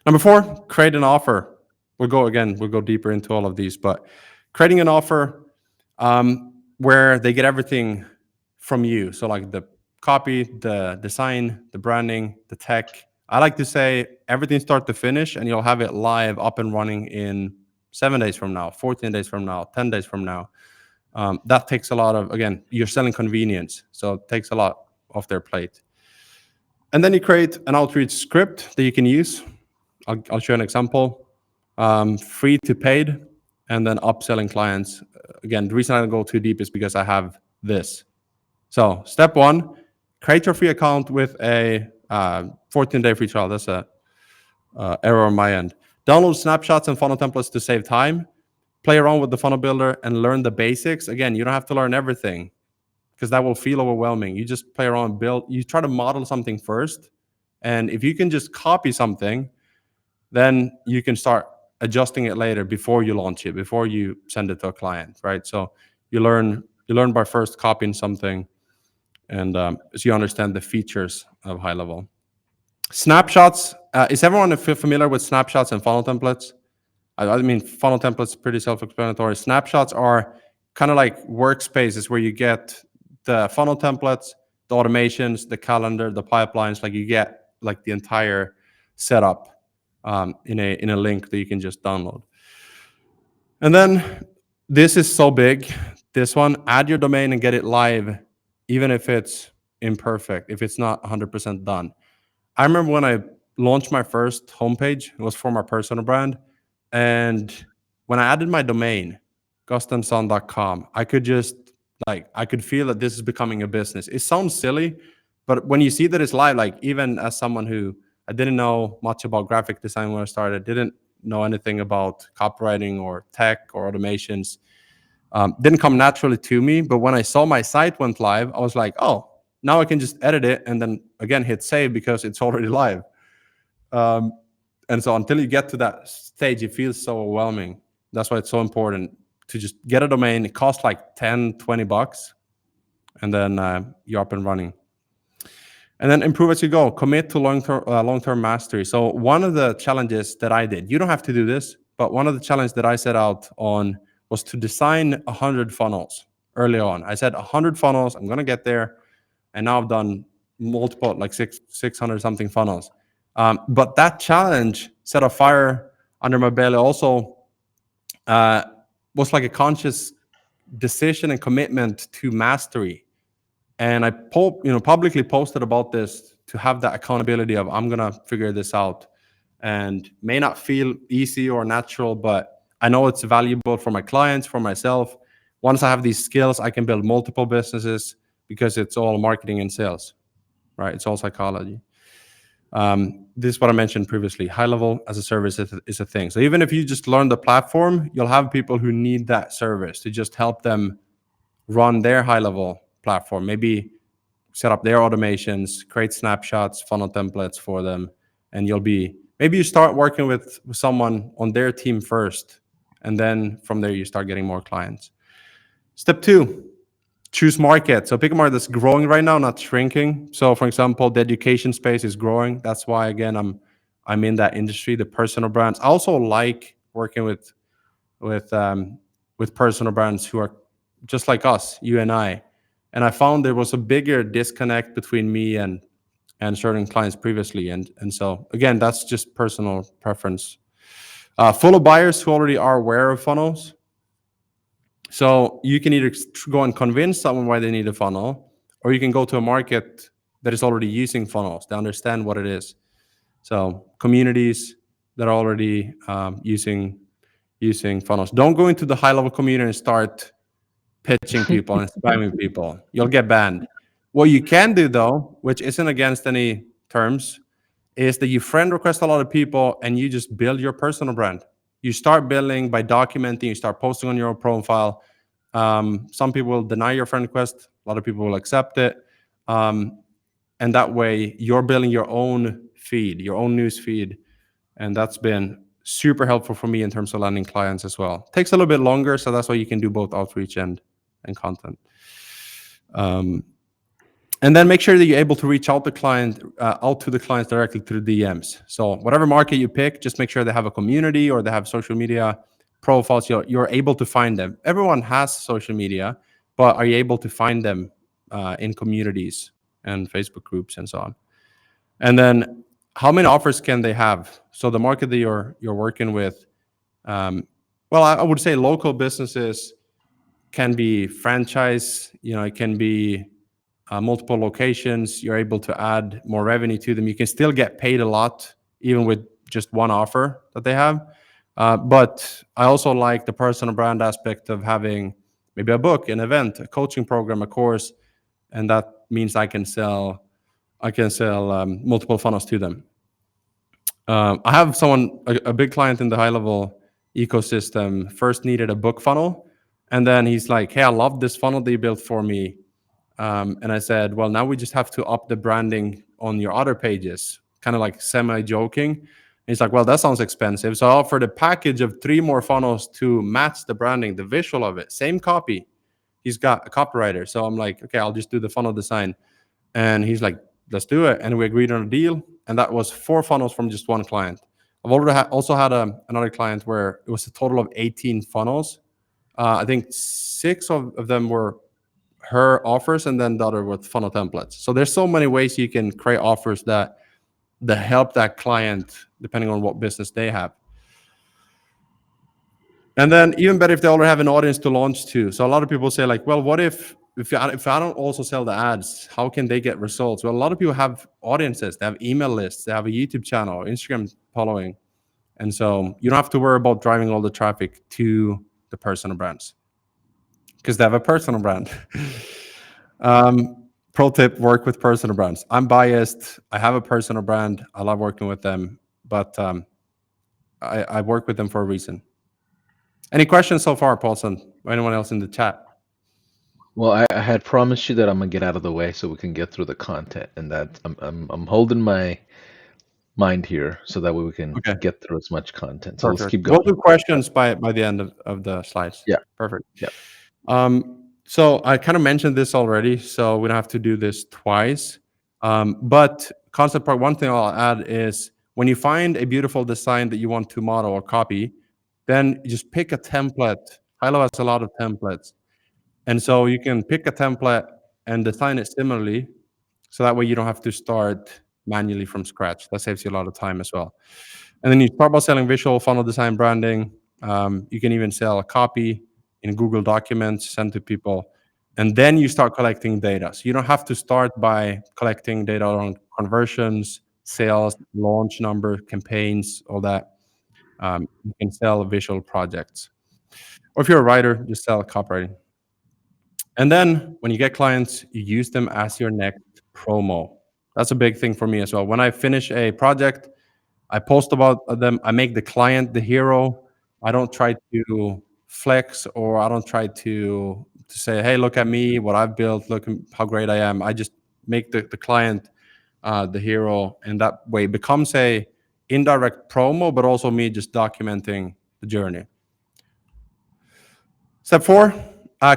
Number 4, create an offer. We'll go deeper into all of these, but creating an offer where they get everything from you. So like the copy, the design, the branding, the tech. I like to say everything start to finish, and you'll have it live, up and running in 7 days from now, 14 days from now, 10 days from now. That takes a lot of, again, you're selling convenience, so it takes a lot off their plate. And then you create an outreach script that you can use. I'll show an example. Free to paid, and then upselling clients. Again, the reason I don't go too deep is because I have this. So step 1, create your free account with a 14-day free trial. That's a error on my end. Download snapshots and funnel templates to save time. Play around with the funnel builder and learn the basics. Again, you don't have to learn everything, because that will feel overwhelming. You just play around, build. You try to model something first, and if you can just copy something, then you can start adjusting it later before you launch it, before you send it to a client, right? So you learn by first copying something, and so you understand the features of HighLevel. Snapshots. Is everyone familiar with snapshots and funnel templates? I mean, funnel templates pretty self-explanatory. Snapshots are kind of like workspaces where you get the funnel templates, the automations, the calendar, the pipelines. Like you get like the entire setup in a link that you can just download. And then this is so big. This one, add your domain and get it live, even if it's imperfect, if it's not 100% done. I remember when I launched my first homepage, it was for my personal brand. And when I added my domain, gustenson.com, I could just I could feel that this is becoming a business. It sounds silly, but when you see that it's live, like even as someone who I didn't know much about graphic design when I started, didn't know anything about copywriting or tech or automations, didn't come naturally to me. But when I saw my site went live, I was like, oh, now I can just edit it and then again hit save because it's already live. And so until you get to that stage, it feels so overwhelming. That's why it's so important to just get a domain. It costs like 10, $20, and then you're up and running. And then improve as you go. Commit to long-term mastery. So one of the challenges that I did, you don't have to do this, but one of the challenges that I set out on was to design 100 funnels early on. I said 100 funnels, I'm going to get there. And now I've done multiple, like 600 something funnels. But that challenge set a fire under my belly. Also was like a conscious decision and commitment to mastery. And I publicly posted about this to have that accountability of I'm gonna figure this out. And may not feel easy or natural, but I know it's valuable for my clients, for myself. Once I have these skills, I can build multiple businesses because it's all marketing and sales, right? It's all psychology. This is what I mentioned previously. HighLevel as a service is a thing. So even if you just learn the platform, you'll have people who need that service to just help them run their high level platform, maybe set up their automations, create snapshots, funnel templates for them, and you'll be maybe you start working with someone on their team first, and then from there you start getting more clients. Step two, choose market. So pick a market that's growing right now, not shrinking. So for example, the education space is growing. That's why again I'm in that industry, the personal brands. I also like working with um, with personal brands who are just like us, you and I. And I found there was a bigger disconnect between me and certain clients previously. And so again, that's just personal preference. Full of buyers who already are aware of funnels. So you can either go and convince someone why they need a funnel, or you can go to a market that is already using funnels. They understand what it is. So communities that are already using funnels. Don't go into the high level community and start pitching people and spamming people. You'll get banned. What you can do though, which isn't against any terms, is that you friend request a lot of people and you just build your personal brand. You start building by documenting, you start posting on your profile. Some people will deny your friend request, a lot of people will accept it. Um, and that way you're building your own feed, your own news feed. And that's been super helpful for me in terms of landing clients as well. Takes a little bit longer, so that's why you can do both outreach and content. Um, and then make sure that you're able to reach out to the clients directly through DMs. So whatever market you pick, just make sure they have a community or they have social media profiles. You're able to find them. Everyone has social media, but are you able to find them in communities and Facebook groups and so on? And then how many offers can they have? So the market that you're working with, well, I would say local businesses can be franchise. It can be multiple locations. You're able to add more revenue to them. You can still get paid a lot, even with just one offer that they have. But I also like the personal brand aspect of having maybe a book, an event, a coaching program, a course, and that means I can sell multiple funnels to them. I have a big client in the high level ecosystem, first needed a book funnel. And then he's like, hey, I love this funnel that you built for me. And I said, well, now we just have to up the branding on your other pages, kind of like semi joking. He's like, well, that sounds expensive. So I offered a package of 3 more funnels to match the branding, the visual of it, same copy. He's got a copywriter. So I'm like, okay, I'll just do the funnel design. And he's like, let's do it. And we agreed on a deal. And that was 4 funnels from just one client. I've already also had another client where it was a total of 18 funnels. I think 6 of them were her offers, and then the other with funnel templates. So there's so many ways you can create offers that help that client depending on what business they have. And then even better if they already have an audience to launch to. So a lot of people say like, well, what if I don't also sell the ads, how can they get results? Well, a lot of people have audiences, they have email lists, they have a YouTube channel, Instagram following. And so you don't have to worry about driving all the traffic to the personal brands because they have a personal brand. Pro tip, work with personal brands. I'm biased. I have a personal brand. I love working with them, but I work with them for a reason. Any questions so far, Paulson? Or anyone else in the chat? Well, I had promised you that I'm gonna get out of the way so we can get through the content, and that I'm holding my mind here so that way we can Okay, get through as much content. So let's perfect. keep We'll going. do questions by the end of the slides. Yeah, Perfect. yeah. So I kind of mentioned this already, so we don't have to do this twice. But concept part, one thing I'll add is when you find a beautiful design that you want to model or copy, then you just pick a template. HighLevel has a lot of templates. And so you can pick a template and design it similarly. So that way you don't have to start manually from scratch. That saves you a lot of time as well. And then you start by selling visual funnel design branding. You can even sell a copy in Google Documents, send to people. And then you start collecting data. So you don't have to start by collecting data on conversions, sales, launch number, campaigns, all that. You can sell visual projects. Or if you're a writer, just sell copywriting. And then when you get clients, you use them as your next promo. That's a big thing for me as well. When I finish a project, I post about them. I make the client the hero. I don't try to flex or I don't try to to say, hey, look at me, what I've built, look how great I am. I just make the client the hero, and that way it becomes a indirect promo, but also me just documenting the journey. Step four,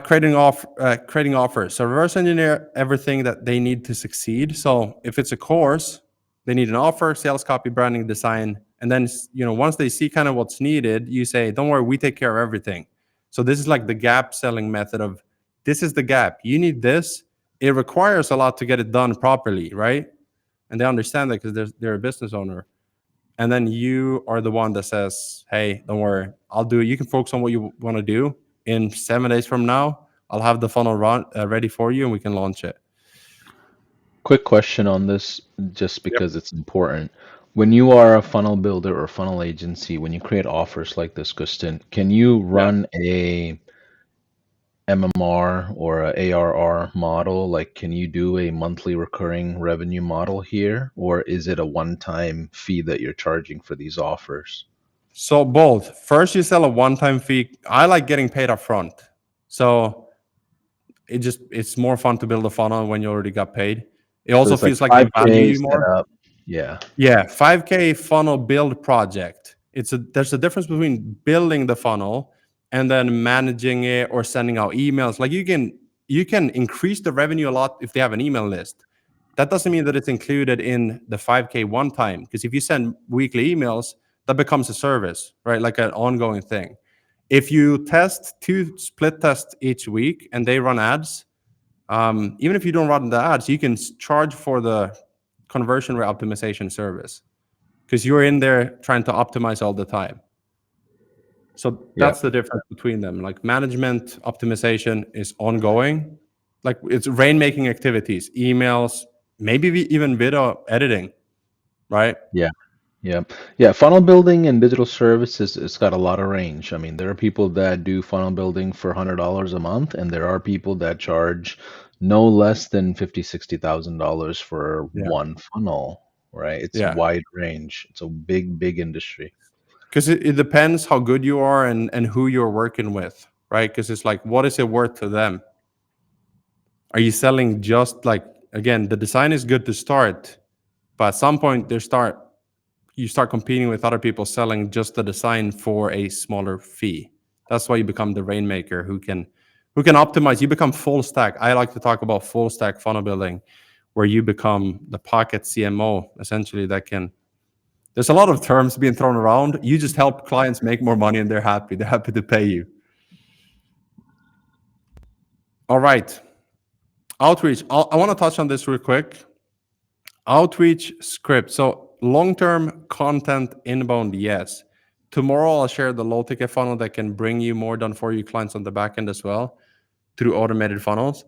creating offers. So reverse engineer everything that they need to succeed. So if it's a course, they need an offer, sales copy, branding, design, and then once they see kind of what's needed, you say, "Don't worry, we take care of everything." So this is like the gap selling method of, this is the gap. You need this. It requires a lot to get it done properly, right? And they understand that because they're a business owner. And then you are the one that says, hey, don't worry, I'll do it. You can focus on what you want to do. In 7 days from now, I'll have the funnel ready for you and we can launch it. Quick question on this, just Yep. because it's important. When you are a funnel builder or funnel agency, when you create offers like this, Gusten, can you Yeah. run a MMR or a ARR model? Like, can you do a monthly recurring revenue model here, or is it a one-time fee that you're charging for these offers? So both. First, you sell a one-time fee. I like getting paid up front. So it's more fun to build a funnel when you already got paid. It So also it's like feels like they value 5K you more. setup. Yeah. Yeah, 5K funnel build project. There's a difference between building the funnel and then managing it or sending out emails. Like you can increase the revenue a lot if they have an email list. That doesn't mean that it's included in the 5K one time, because if you send weekly emails, that becomes a service, right? Like an ongoing thing. If you test two split tests each week and they run ads, even if you don't run the ads, you can charge for the conversion rate optimization service because you're in there trying to optimize all the time. So Yeah. that's the difference between them. Like management optimization is ongoing, like it's rainmaking activities, emails, maybe even video editing, right? Yeah. Yeah. Yeah. Funnel building and digital services, it's got a lot of range. I mean, there are people that do funnel building for $100 a month, and there are people that charge no less than 50, $60,000 for Yeah, one funnel, right? It's yeah. wide range. It's a big, big industry. Because it depends how good you are and who you're working with, right? Because it's like, what is it worth to them? Are you selling just like, again, the design is good to start, but at some point you start competing with other people selling just the design for a smaller fee. That's why you become the rainmaker who can optimize. You become full stack. I like to talk about full stack funnel building, where you become the pocket CMO essentially. That can There's a lot of terms being thrown around. You just help clients make more money and they're happy. They're happy to pay you. All right. Outreach. I want to touch on this real quick. Outreach script. So long-term content inbound, yes. Tomorrow I'll share the low ticket funnel that can bring you more done for you clients on the back end as well through automated funnels.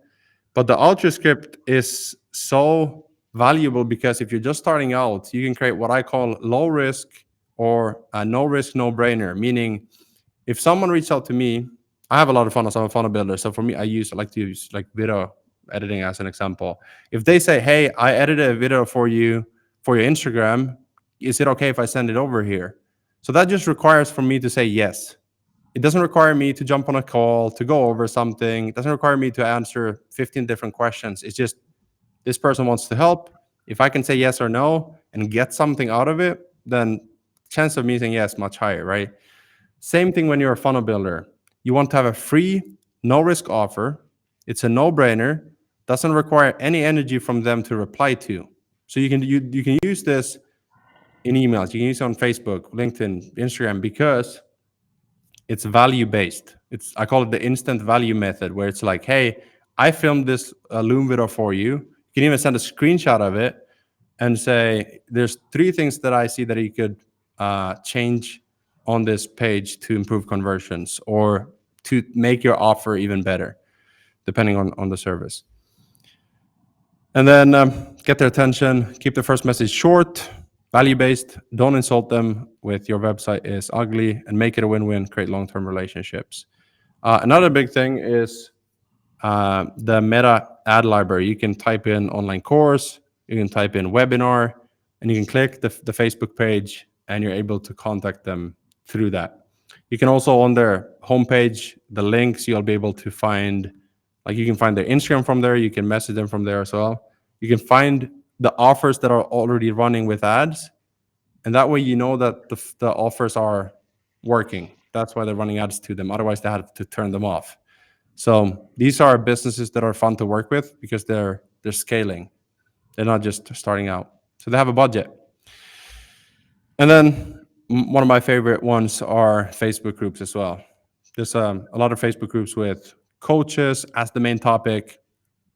But the outreach script is so valuable because if you're just starting out, you can create what I call low risk or a no risk, no brainer. Meaning, if someone reaches out to me, I have a lot of funnels. I'm a funnel builder. So for me, I like to use like video editing as an example. If they say, hey, I edited a video for you for your Instagram, is it okay if I send it over here? So that just requires for me to say yes. It doesn't require me to jump on a call to go over something. It doesn't require me to answer 15 different questions. It's just, this person wants to help. If I can say yes or no and get something out of it, then chance of me saying yes much higher, right? Same thing when you're a funnel builder. You want to have a free, no risk offer. It's a no brainer. Doesn't require any energy from them to reply to. So you can use this in emails. You can use it on Facebook, LinkedIn, Instagram, because it's value based. I call it the instant value method, where it's like, hey, I filmed this Loom video for you. You can even send a screenshot of it and say, there's 3 things that I see that you could change on this page to improve conversions or to make your offer even better, depending on the service. And then get their attention, keep the first message short, value based. Don't insult them with your website is ugly, and make it a win win, create long term relationships. Another big thing is the Meta ad library. You can type in online course, you can type in webinar, and you can click the Facebook page, and you're able to contact them through that. You can also, on their homepage, the links, you'll be able to find Like you can find their Instagram from there. You can message them from there as well. You can find the offers that are already running with ads, and that way you know that the offers are working. That's why they're running ads to them. Otherwise, they have to turn them off. So these are businesses that are fun to work with because they're scaling. They're not just starting out. So they have a budget. And then one of my favorite ones are Facebook groups as well. There's a lot of Facebook groups with coaches as the main topic,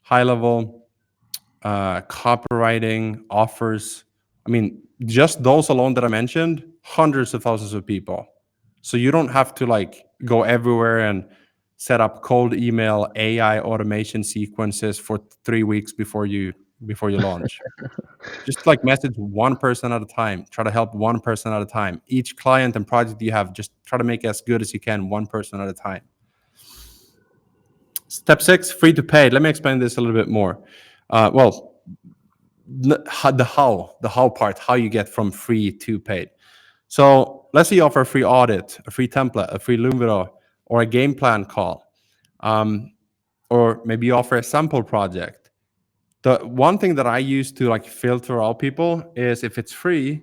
high level, copywriting, offers. I mean, just those alone that I mentioned, hundreds of thousands of people. So you don't have to like go everywhere and set up cold email AI automation sequences for 3 weeks before you launch. Just like message one person at a time. Try to help one person at a time. Each client and project you have, just try to make it as good as you can, one person at a time. Step 6, free to paid. Let me explain this a little bit more. Well, the how part, how you get from free to paid. So let's say you offer a free audit, a free template, a free Loom video, or a game plan call, um, or maybe you offer a sample project. The one thing that I use to like filter out people is if it's free,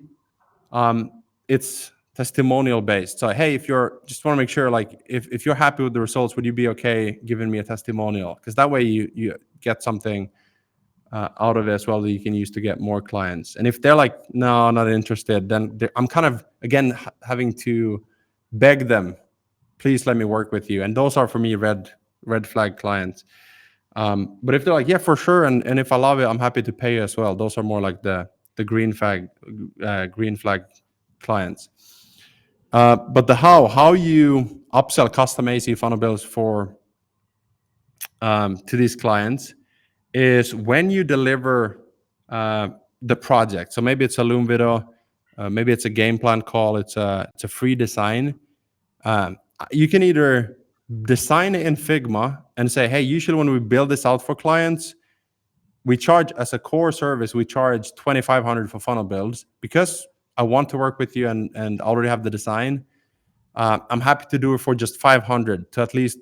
it's testimonial based. So hey, if you're just want to make sure like if you're happy with the results, would you be okay giving me a testimonial? Because that way you get something out of it as well that you can use to get more clients. And if they're like, no, not interested, then I'm kind of again having to beg them, please let me work with you. And those are for me red flag clients. But if they're like, yeah, for sure, and if I love it, I'm happy to pay you as well. Those are more like the green flag clients. But the how you upsell custom AC funnel builds for to these clients is when you deliver the project. So maybe it's a Loom video, maybe it's a game plan call, it's a free design. You can either design it in Figma and say, hey, usually when we build this out for clients, we charge as a core service, we charge 2,500 for funnel builds because I want to work with you and already have the design. I'm happy to do it for just 500 to at least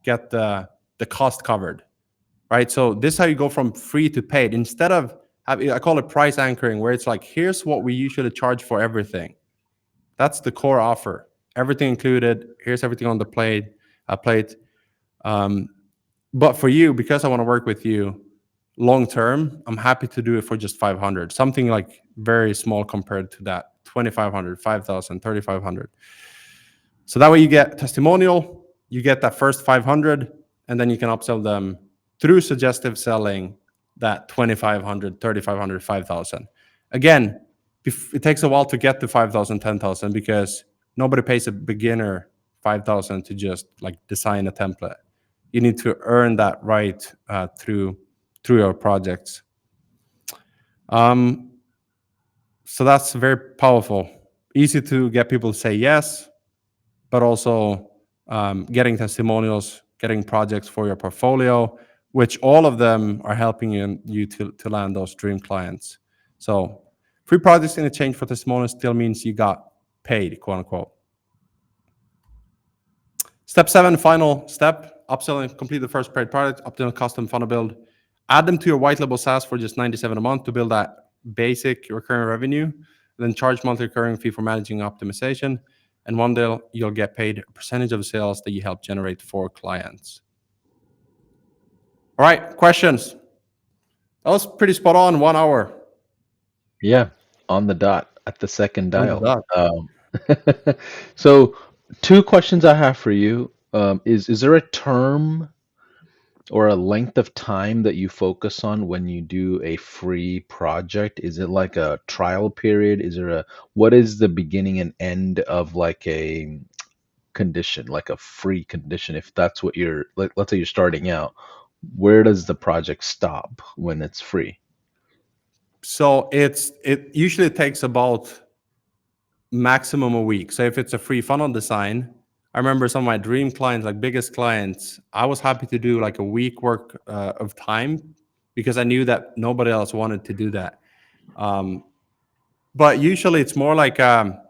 get the cost covered, right? So this is how you go from free to paid. Instead of I call it price anchoring, where it's like, here's what we usually charge for everything. That's the core offer, everything included. Here's everything on the plate. But for you, because I want to work with you long term, I'm happy to do it for just 500, something like very small compared to that 2,500, 5,000, 3,500. So that way you get testimonial, you get that first 500, and then you can upsell them through suggestive selling that 2,500, 3,500, 5,000. Again, it takes a while to get to 5,000, 10,000 because nobody pays a beginner 5,000 to just like design a template. You need to earn that right through your projects. So that's very powerful. Easy to get people to say yes, but also getting testimonials, getting projects for your portfolio, which all of them are helping you to land those dream clients. So free projects in exchange for testimonials still means you got paid, quote unquote. Step 7, final step, upselling, complete the first paid product, upsell custom funnel build, add them to your white label SaaS for just 97 a month to build that basic recurring revenue, then charge monthly recurring fee for managing optimization. And one day you'll get paid a percentage of sales that you help generate for clients. All right, questions. That was pretty spot on, 1 hour. Yeah, on the dot at the second On the dial. dot. So, two questions I have for you. Is there a term or a length of time that you focus on when you do a free project? Is it like a trial period? Is there a what is the beginning and end of like a condition, like a free condition? If that's what you're like, let's say you're starting out, where does the project stop when it's free? So it usually takes about maximum a week. So if it's a free funnel design, I remember some of my dream clients, like biggest clients, I was happy to do like a week work of time because I knew that nobody else wanted to do that. Um, but usually it's more like a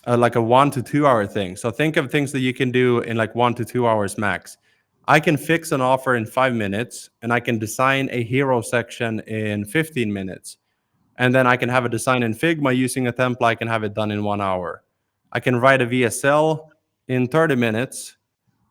1 to 2 hour thing. So think of things that you can do in like 1 to 2 hours max. I can fix an offer in 5 minutes, and I can design a hero section in 15 minutes. And then I can have a design in Figma using a template. I can have it done in 1 hour. I can write a VSL in 30 minutes.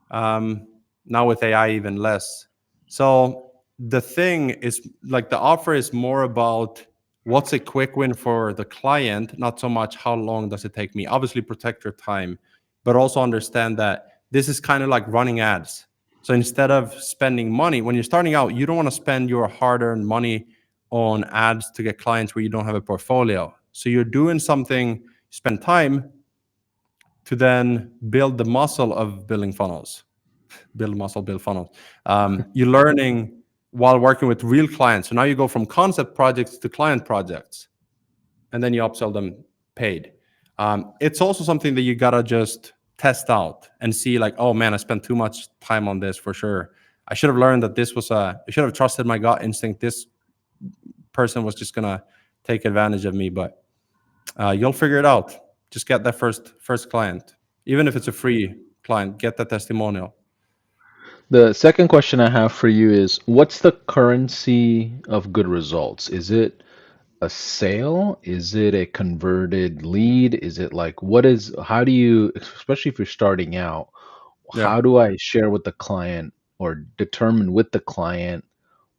Um, Now with AI, even less. So the thing is, like, the offer is more about what's a quick win for the client, not so much how long does it take me. Obviously, protect your time, but also understand that this is kind of like running ads. So instead of spending money when you're starting out, you don't want to spend your hard-earned money on ads to get clients where you don't have a portfolio. So you're doing something, spend time to then build the muscle of building funnels. Build muscle, build funnels. You're learning while working with real clients. So now you go from concept projects to client projects, and then you upsell them paid. It's also something that you gotta just test out and see, like, oh man, I spent too much time on this for sure. I should have learned that this was a. I should have trusted my gut instinct. This person was just gonna take advantage of me, but you'll figure it out. Just get that first client, even if it's a free client. Get that testimonial. The second question I have for you is what's the currency of good results? Is it a sale? Is it a converted lead? Is it like what is how do you, especially if you're starting out, Yeah. how do I share with the client or determine with the client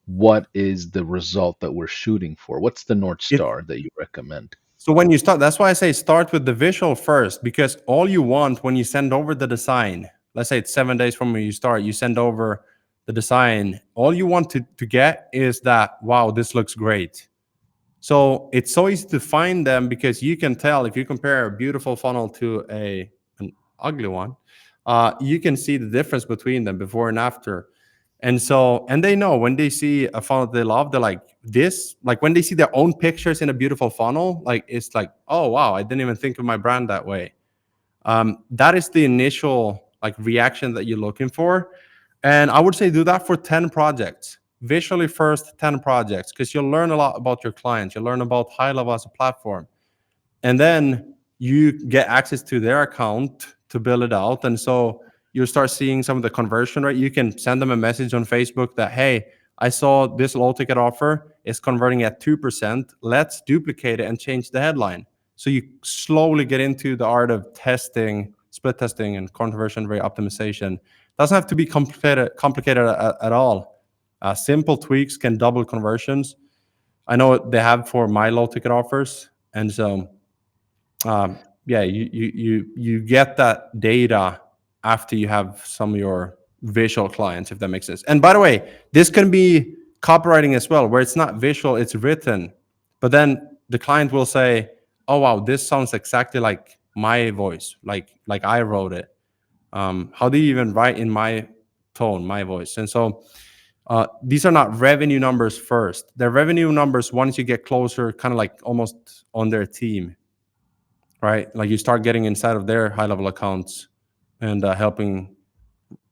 what is the result that we're shooting for? What's the North It Star that you recommend? So when you start, that's why I say start with the visual first, because all you want when you send over the design, let's say it's 7 days from when you start, you send over the design, all you want to get is that, wow, this looks great. So it's so easy to find them because you can tell if you compare a beautiful funnel to an ugly one, you can see the difference between them before and after. And so, and they know when they see a funnel they love, they're like, this, like when they see their own pictures in a beautiful funnel, like it's like, oh wow, I didn't even think of my brand that way. That is the initial like reaction that you're looking for. And I would say do that for 10 projects. Visually first 10 projects, because you'll learn a lot about your clients. You'll learn about HighLevel as a platform. And then you get access to their account to build it out. And so you start seeing some of the conversion rate. You can send them a message on Facebook that, hey, I saw this low ticket offer is converting at 2%. Let's duplicate it and change the headline. So you slowly get into the art of testing, split testing, and conversion rate optimization. Doesn't have to be complicated at all. Simple tweaks can double conversions. I know they have for my low ticket offers. And so yeah, you get that data after you have some of your visual clients, if that makes sense. And by the way, this can be copywriting as well, where it's not visual, it's written, but then the client will say, oh wow, this sounds exactly like my voice, like I wrote it. How do you even write in my tone, my voice? And so these are not revenue numbers first, they're revenue numbers once you get closer, kind of like almost on their team, right? Like you start getting inside of their HighLevel accounts and helping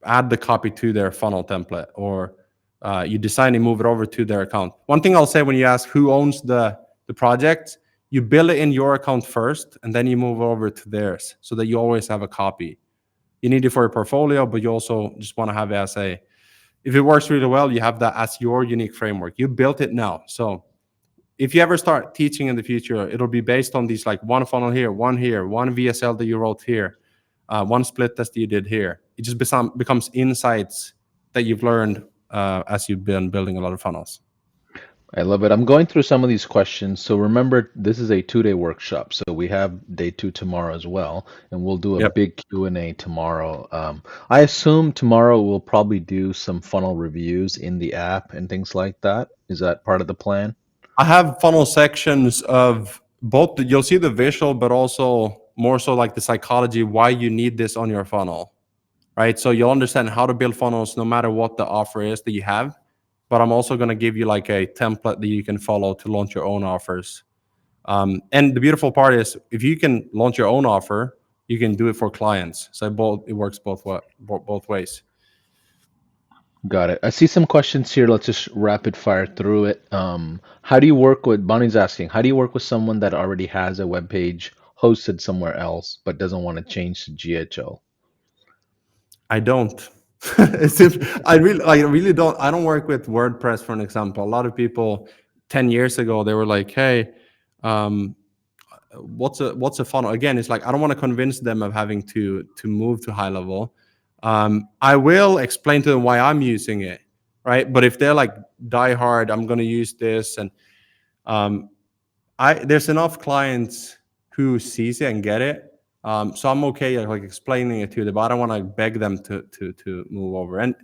add the copy to their funnel template, or you design and move it over to their account. One thing I'll say when you ask who owns the project, you build it in your account first, and then you move over to theirs, so that you always have a copy. You need it for your portfolio, but you also just want to have it as a. If it works really well, you have that as your unique framework. You built it now, so if you ever start teaching in the future, it'll be based on these, like one funnel here, one VSL that you wrote here, one split test that you did here. It just becomes insights that you've learned as you've been building a lot of funnels. I love it. I'm going through some of these questions. So remember, this is a 2-day workshop. So we have day two tomorrow as well, and we'll do a Yep. big Q&A tomorrow. I assume tomorrow we'll probably do some funnel reviews in the app and things like that. Is that part of the plan? I have funnel sections of both. You'll see the visual, but also more so like the psychology, why you need this on your funnel, right? So you'll understand how to build funnels no matter what the offer is that you have. But I'm also going to give you like a template that you can follow to launch your own offers. And the beautiful part is, if you can launch your own offer, you can do it for clients. So it works both ways. Got it. I see some questions here. Let's just rapid fire through it. How do you work with, Bonnie's asking, how do you work with someone that already has a web page hosted somewhere else but doesn't want to change to GHL? I don't. It seems I really don't. I don't work with WordPress, for an example. A lot of people 10 years ago they were like, "Hey, um, what's a funnel?" Again, it's like I don't want to convince them of having to move to high level. I will explain to them why I'm using it, right? But if they're like die hard, I'm going to use this, and um, I there's enough clients who sees it and get it. So I'm okay like explaining it to them, but I don't want to beg them to move over. And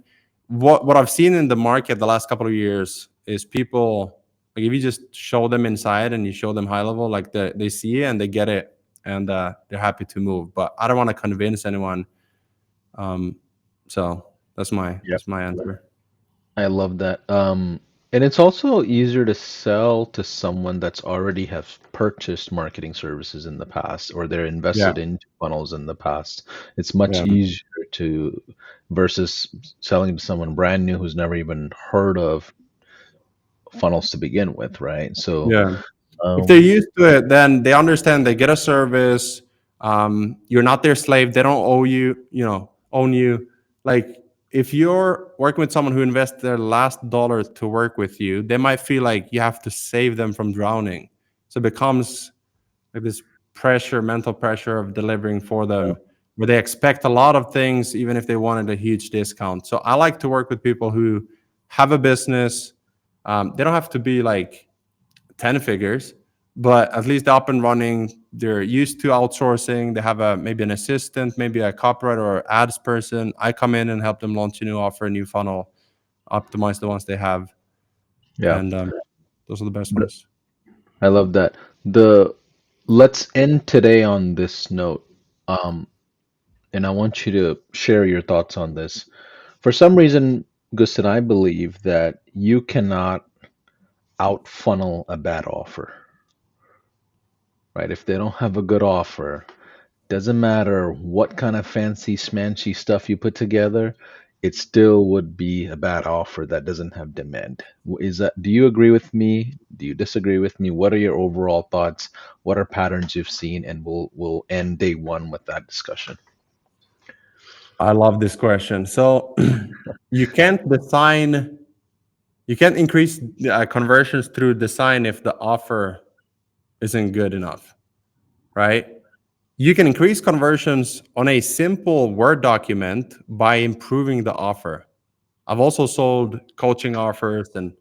what I've seen in the market the last couple of years is people like if you just show them inside and you show them high level, like they see it and they get it and they're happy to move. But I don't want to convince anyone. Um, so Yep. that's my answer. I love that. And it's also easier to sell to someone that's already have purchased marketing services in the past or they're Yeah, invested into funnels in the past. It's much yeah, easier to versus selling to someone brand new who's never even heard of funnels to begin with, right? So, yeah. If they're um, used to it, then they understand they get a service. You're not their slave. They don't owe you, own you. Like if you're working with someone who invests their last dollar to work with you, they might feel like you have to save them from drowning. So it becomes like this pressure, mental pressure of delivering for yeah, them, where they expect a lot of things, even if they wanted a huge discount. So I like to work with people who have a business. They don't have to be like 10 figures, but at least they're up and running. They're used to outsourcing. They have a maybe an assistant, maybe a copywriter or ads person. I come in and help them launch a new offer, a new funnel, optimize the ones they have, yeah. and those are the best ones. I love that. The Let's end today on this note. Um, and I want you to share your thoughts on this. For some reason, Gusten, I believe that you cannot out funnel a bad offer, right? If they don't have a good offer, doesn't matter what kind of fancy smanchy stuff you put together, it still would be a bad offer that doesn't have demand. Is that, do you agree with me? Do you disagree with me? What are your overall thoughts? What are patterns you've seen? And we'll end day one with that discussion. I love this question. So you can't design, you can't increase conversions through design if the offer isn't good enough, right? You can increase conversions on a simple Word document by improving the offer. I've also sold coaching offers and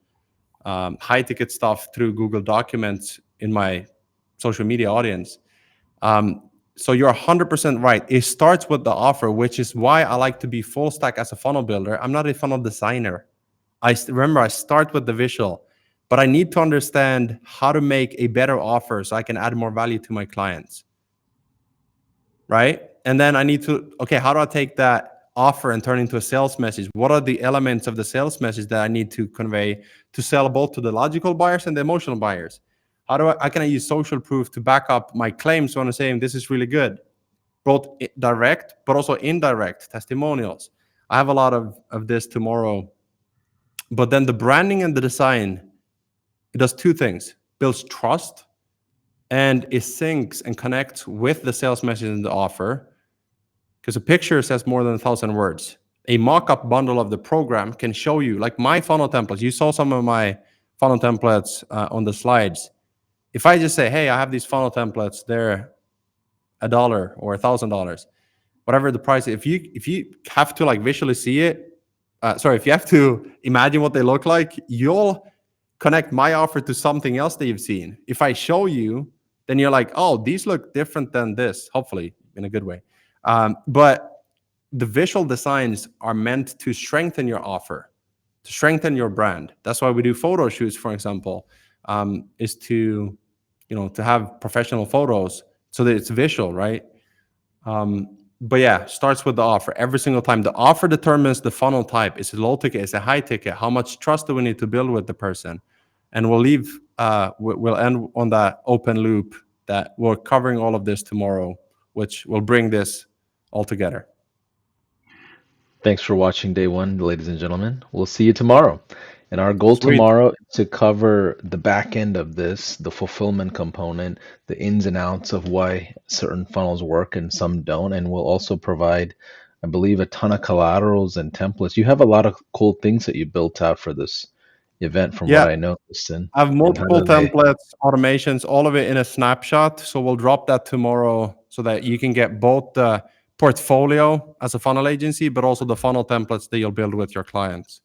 high ticket stuff through Google Documents in my social media audience. So you're 100% right. It starts with the offer, which is why I like to be full stack as a funnel builder. I'm not a funnel designer. Remember I start with the visual, but I need to understand how to make a better offer so I can add more value to my clients, right? And then I need to, okay, how do I take that offer and turn into a sales message? What are the elements of the sales message that I need to convey to sell both to the logical buyers and the emotional buyers? How can I use social proof to back up my claims when I'm saying this is really good, both direct but also indirect testimonials? I have a lot of this tomorrow. But then the branding and the design, it does two things: builds trust, and it syncs and connects with the sales message and the offer, because a picture says more than 1,000 words. A mock-up bundle of the program can show you, like my funnel templates. You saw some of my funnel templates on the slides. If I just say, hey, I have these funnel templates, they're $1 or $1,000, whatever the price. If you have to like visually see it, sorry, if you have to imagine what they look like, you'll connect my offer to something else that you've seen. If I show you, then you're like, oh, these look different than this, hopefully in a good way. But the visual designs are meant to strengthen your offer, to strengthen your brand. That's why we do photo shoots, for example, is to, to have professional photos so that it's visual, right? But yeah, starts with the offer every single time. The offer determines the funnel type. Is it low ticket? Is it high ticket? How much trust do we need to build with the person? And we'll leave. We'll end on that open loop that we're covering all of this tomorrow, which will bring this all together. Thanks for watching day one, ladies and gentlemen. We'll see you tomorrow. And our goal Sweet. tomorrow is to cover the back end of this, the fulfillment component, the ins and outs of why certain funnels work and some don't. And we'll also provide I believe a ton of collaterals and templates. You have a lot of cool things that you built out for this event, from what Yeah, I noticed. I have And how multiple do they? templates, automations, all of it in a snapshot. So we'll drop that tomorrow so that you can get both the portfolio as a funnel agency, but also the funnel templates that you'll build with your clients.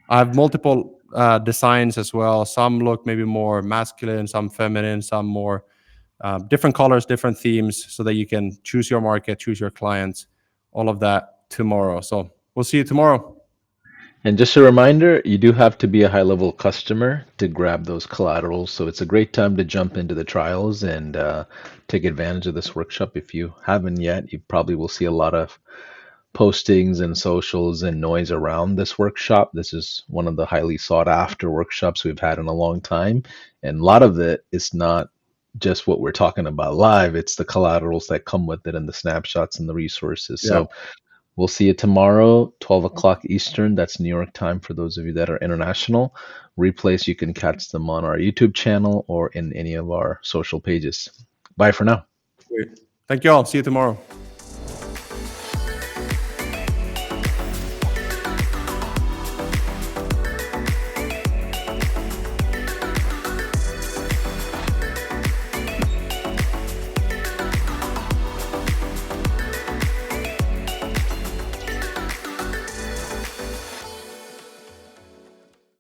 I have multiple designs as well. Some look maybe more masculine, some feminine, some more different colors, different themes, so that you can choose your market, choose your clients, all of that tomorrow. So we'll see you tomorrow. And just a reminder, you do have to be a high level customer to grab those collaterals. So it's a great time to jump into the trials and take advantage of this workshop. If you haven't yet, you probably will see a lot of postings and socials and noise around this workshop. This is one of the highly sought after workshops we've had in a long time. And a lot of it is not just what we're talking about live, it's the collaterals that come with it and the snapshots and the resources. Yeah. So we'll see you tomorrow, 12 o'clock Eastern. That's New York time for those of you that are international. Replays, you can catch them on our YouTube channel or in any of our social pages. Bye for now. Great. Thank you all. See you tomorrow.